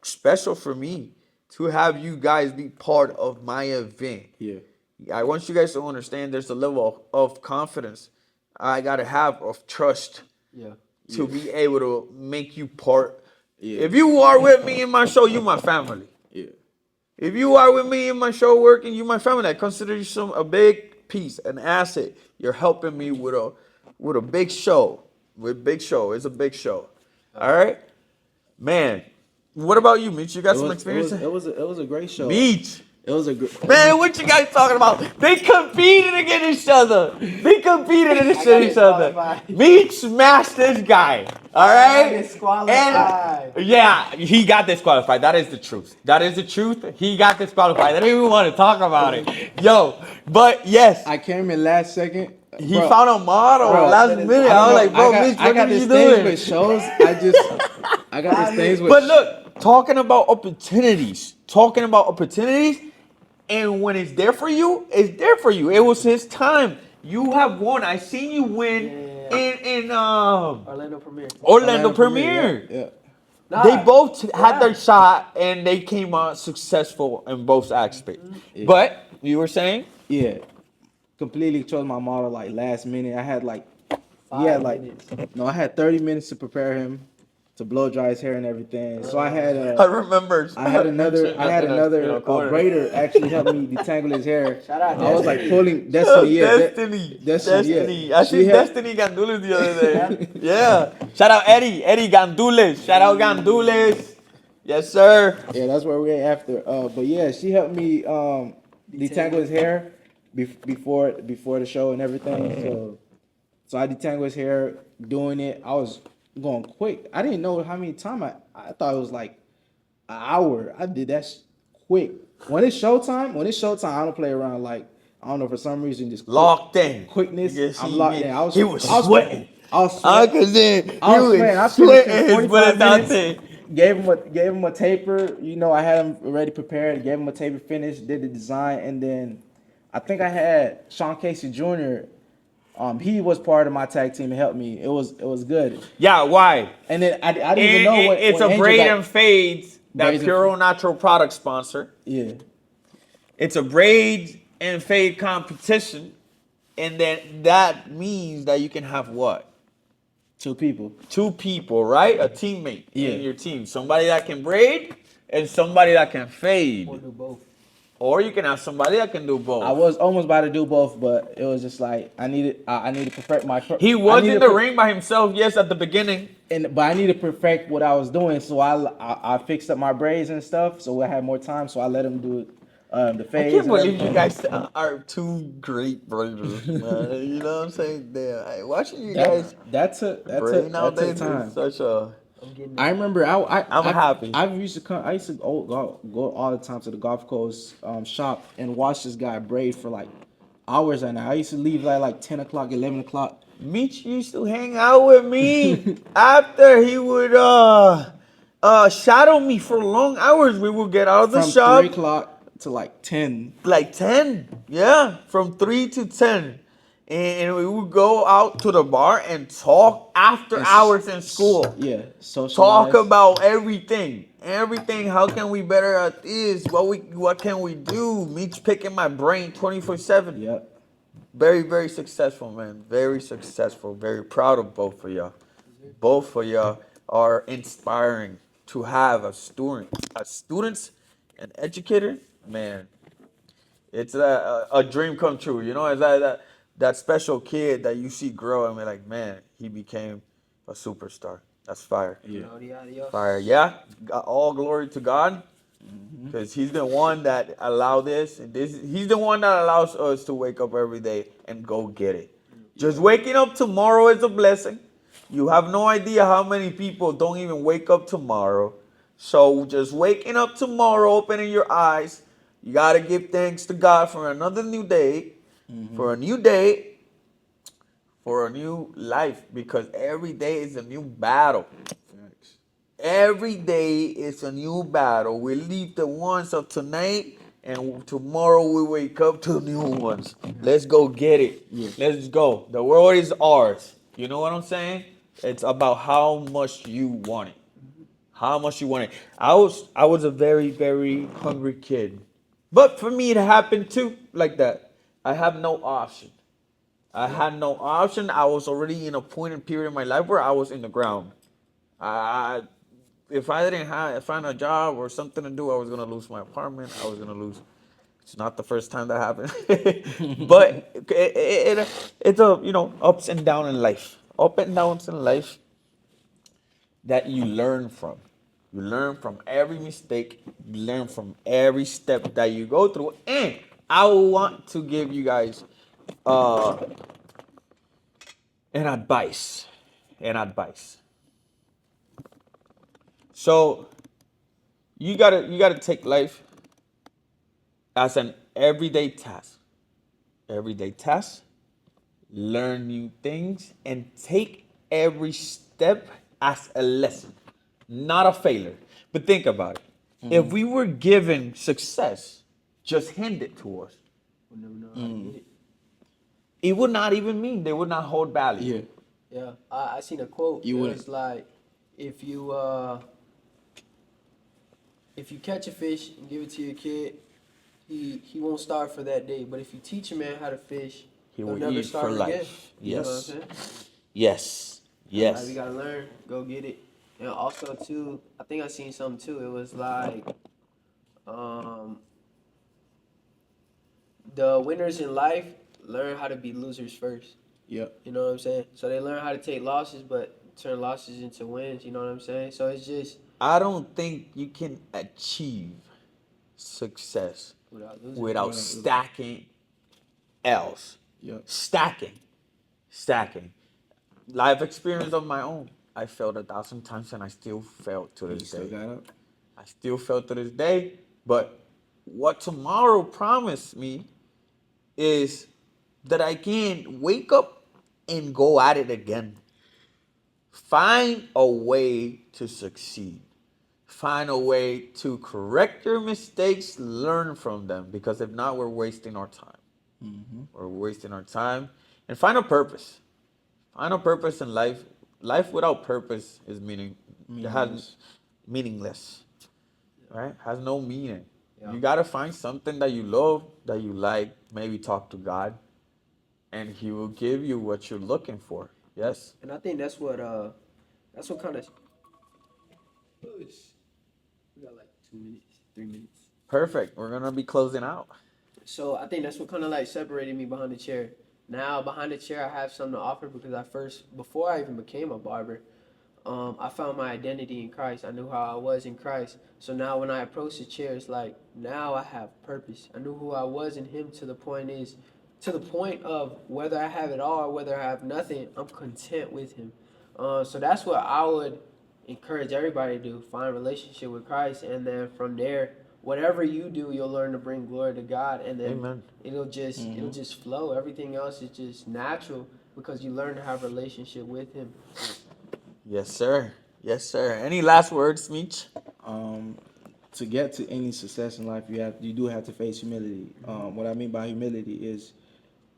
special for me to have you guys be part of my event. Yeah. I want you guys to understand there's a level of confidence I gotta have of trust Yeah. to be able to make you part. Yeah. If you are with me in my show, you my family. Yeah. If you are with me in my show working, you my family. I consider you a big piece, an asset. You're helping me with a big show. With big show. It's a big show. All right? Man, what about you, Meech? You got It some was experience? it was a great show. Meech. It was a great. Man, what you guys talking about? They competed against each other. They competed against each other. disqualified. Meech smashed this guy. All right? disqualified. And yeah, he got disqualified. That is the truth. That is the truth. He got disqualified. I didn't even want to talk about it. Yo, but yes, I came in last second. he Bro, found a model bro, last minute. I was like, bro, Meech, I what got are you this thing doing? with shows. I got this things with. But look, talking about opportunities, and when it's there for you, it's there for you. It was his time. You have won. I seen you win in Orlando Premiere. Yeah. They both had their shot and they came out successful in both aspects. Yeah. But you were saying? Yeah. Completely chose my model like last minute. I had like 5 minutes. I had 30 minutes to prepare him to blow dry his hair and everything. So I had I remember. I had another braider actually help me detangle his hair. Shout out I was like Destiny. pulling Destiny. Yeah, Destiny. Yeah. I see Destiny Gandules the other day. Yeah. Shout out Eddie Gandules. Shout out Gandules. Yes, sir. Yeah, that's where we're after. But yeah, she helped me detangle his hair before the show and everything. So I detangled his hair doing it. I was going quick. I didn't know how many time I thought it was like an hour. I did that quick. When it's showtime, I don't play around. Like, I don't know, for some reason, just Locked in. quickness. Yes, I'm locked in. He was sweating. I was sweating. I was sweating his 45 bullets out minutes. there. Gave him a taper. You know, I had him already prepared. Gave him a taper finish. Did the design, and then I think I had Sean Casey Jr. He was part of my tag team and helped me. It was good. Yeah, why? And then I didn't even know what it's when a Angel braid got- and fades that Braids and Puro Natural product sponsor. Yeah. It's a braid and fade competition, and then that means that you can have what? Two people. Two people, right? A teammate Yeah. in your team. Somebody that can braid and somebody that can fade. Or do both. Or you can have somebody that can do both. I was almost about to do both, but it was just like I needed to perfect my. He was in the ring by himself, yes, at the beginning. But I needed to perfect what I was doing, so I fixed up my braids and stuff, so I had more time. So I let him do the I fades. can't believe you guys are two great braiders, man. You know what I'm saying? Damn, watching you guys That's a time. is such a. I'm getting I remember I'm happy. I used to go all the time to the Gulf Coast shop and watch this guy braid for like hours and I used to leave like 10 o'clock, 11 o'clock. Meech used to hang out with me after he would shadow me for long hours. We would get out of the From shop 3 o'clock to like 10. like 10. Yeah, from 3 to 10. And we would go out to the bar and talk after hours in school. Yeah, socialize. Talk about everything. How can we better at this? What can we do? Meech picking my brain 24/7. Yep. Very, very successful, man. Very successful. Very proud of both of y'all. Both of y'all are inspiring to have a student, an educator. Man, it's a dream come true. You know, it's that special kid that you see grow and be like, man, he became a superstar. That's fire. Yeah. Fire. Yeah. All glory to God. Because he's the one that allowed this. He's the one that allows us to wake up every day and go get it. Just waking up tomorrow is a blessing. You have no idea how many people don't even wake up tomorrow. So just waking up tomorrow, opening your eyes, you got to give thanks to God for another new day, for a new day, for a new life, because every day is a new battle. Every day is a new battle. We leave the ones of tonight, and tomorrow we wake up to new ones. Let's go get it. Yeah. Let's go. The world is ours. You know what I'm saying? It's about how much you want it. How much you want it. I was a very, very hungry kid. But for me, it happened too, like that. I have no option. I had no option. I was already in a point and period in my life where I was in the ground. If I didn't find a job or something to do, I was gonna lose my apartment. I was gonna lose. It's not the first time that happened, but it's a ups and downs in life. Up and downs in life that you learn from. You learn from every mistake. You learn from every step that you go through. And I want to give you guys uh, an advice. An advice. So you gotta take life as an everyday task. Everyday task. Learn new things and take every step as a lesson, not a failure. But think about it. If we were given success just handed to us, We'll never know how to get it. it would not even mean they would not hold value. Yeah. Yeah, I seen a quote. You It wouldn't. was like, if you catch a fish and give it to your kid, he won't starve for that day. But if you teach a man how to fish, He he'll will never eat for starve again. life. You know what I'm Yes. saying? Yes. That's why we Yes. gotta learn, go get it. And also too, I think I seen something too. It was like, um, the winners in life learn how to be losers first. Yep. You know what I'm saying? So they learn how to take losses, but turn losses into wins. You know what I'm saying? So it's just I don't think you can achieve success without losing. without stacking L's. Yep. Stacking. Life experience of my own. I failed 1,000 times and I still fail to You this still day. got up. I still fail to this day. But what tomorrow promised me is that I can wake up and go at it again. Find a way to succeed. Find a way to correct your mistakes, learn from them, because if not, we're wasting our time. We're wasting our time. And find a purpose. Find a purpose in life. Life without purpose is Meaningless. meaningless. Right? Has no meaning. Yeah. You gotta find something that you love, that you like. Maybe talk to God, and He will give you what you're looking for. Yes. And I think that's what kind of. We got like 2 minutes, 3 minutes. Perfect. We're gonna be closing out. So I think that's what kind of like separated me behind the chair. Now behind the chair, I have something to offer because before I even became a barber, I found my identity in Christ. I knew how I was in Christ. So now when I approach the chair, it's like now I have purpose. I knew who I was in Him to the point of whether I have it all or whether I have nothing, I'm content with Him. So that's what I would encourage everybody to do: find a relationship with Christ, and then from there, whatever you do, you'll learn to bring glory to God, and then Amen. it'll just flow. Everything else is just natural because you learn to have a relationship with Him. Yes, sir. Yes, sir. Any last words, Meech? To get to any success in life, you do have to face humility. What I mean by humility is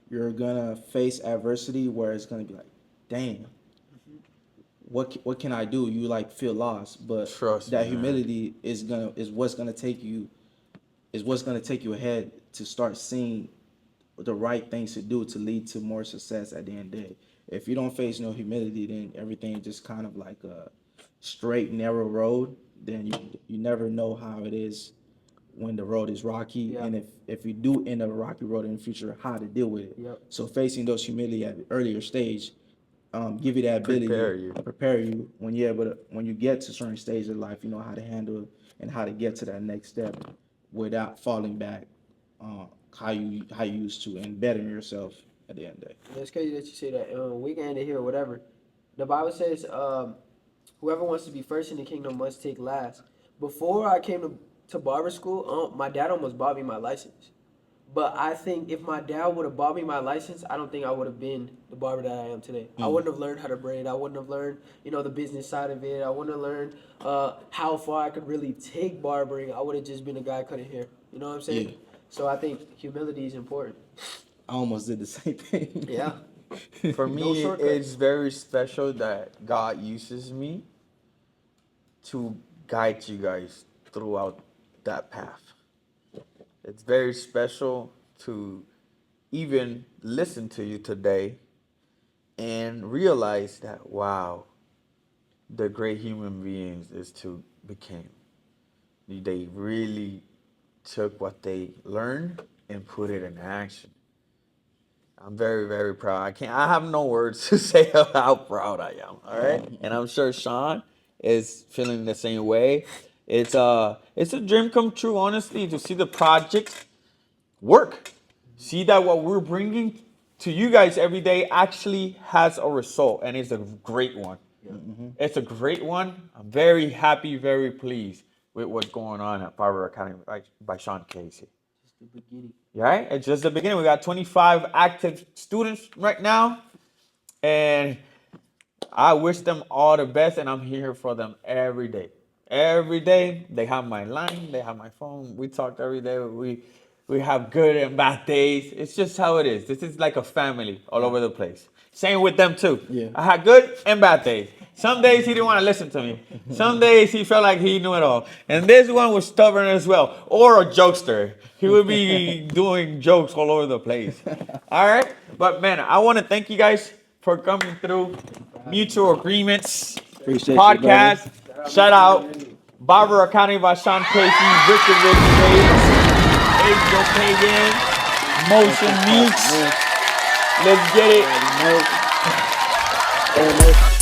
you're gonna face adversity where it's gonna be like, damn, what can I do? You like feel lost, but Trust that me, man. humility is what's gonna take you ahead to start seeing the right things to do to lead to more success at the end of the day. If you don't face no humility, then everything just kind of like a straight narrow road. Then you never know how it is when the road is rocky, Yeah. and if you do end up a rocky road in the future, how to deal with it. Yep. So facing those humility at an earlier stage, give you that ability, prepare you when you get to certain stages of life, you know how to handle it and how to get to that next step without falling back, how you used to, and bettering yourself at the end of the day. It's crazy that you say that. We can end it here or whatever. The Bible says, whoever wants to be first in the kingdom must take last. Before I came to barber school, my dad almost bought me my license. But I think if my dad would have bought me my license, I don't think I would have been the barber that I am today. I wouldn't have learned how to braid. I wouldn't have learned, the business side of it. I wouldn't have learned how far I could really take barbering. I would have just been a guy cutting hair. You know what I'm saying? Yeah. So I think humility is important. I almost did the same thing. Yeah. For No me, shortcuts. it's very special that God uses me to guide you guys throughout that path. It's very special to even listen to you today and realize that, wow, the great human beings is to became. They really took what they learned and put it in action. I'm very, very proud. I have no words to say how proud I am. All right. And I'm sure Sean is feeling the same way. It's a dream come true, honestly, to see the project work. See that what we're bringing to you guys every day actually has a result, and it's a great one. It's a great one. I'm very happy, very pleased with what's going on at Barber Academy by Sean Casey. Just the beginning. Right? It's just the beginning. We got 25 active students right now, and I wish them all the best, and I'm here for them every day. Every day, they have my line, they have my phone. We talk every day. We have good and bad days. It's just how it is. This is like a family all over the place. Same with them too. Yeah. I had good and bad days. Some days he didn't want to listen to me. Some days he felt like he knew it all. And this one was stubborn as well, or a jokester. He would be doing jokes all over the place. All right? But man, I want to thank you guys for coming through Mutual Agreements Appreciate podcast. Shout out Barber Academy by Sean Casey, Richard Joe Pagan, Motion Meeks. Let's get it. you, brother.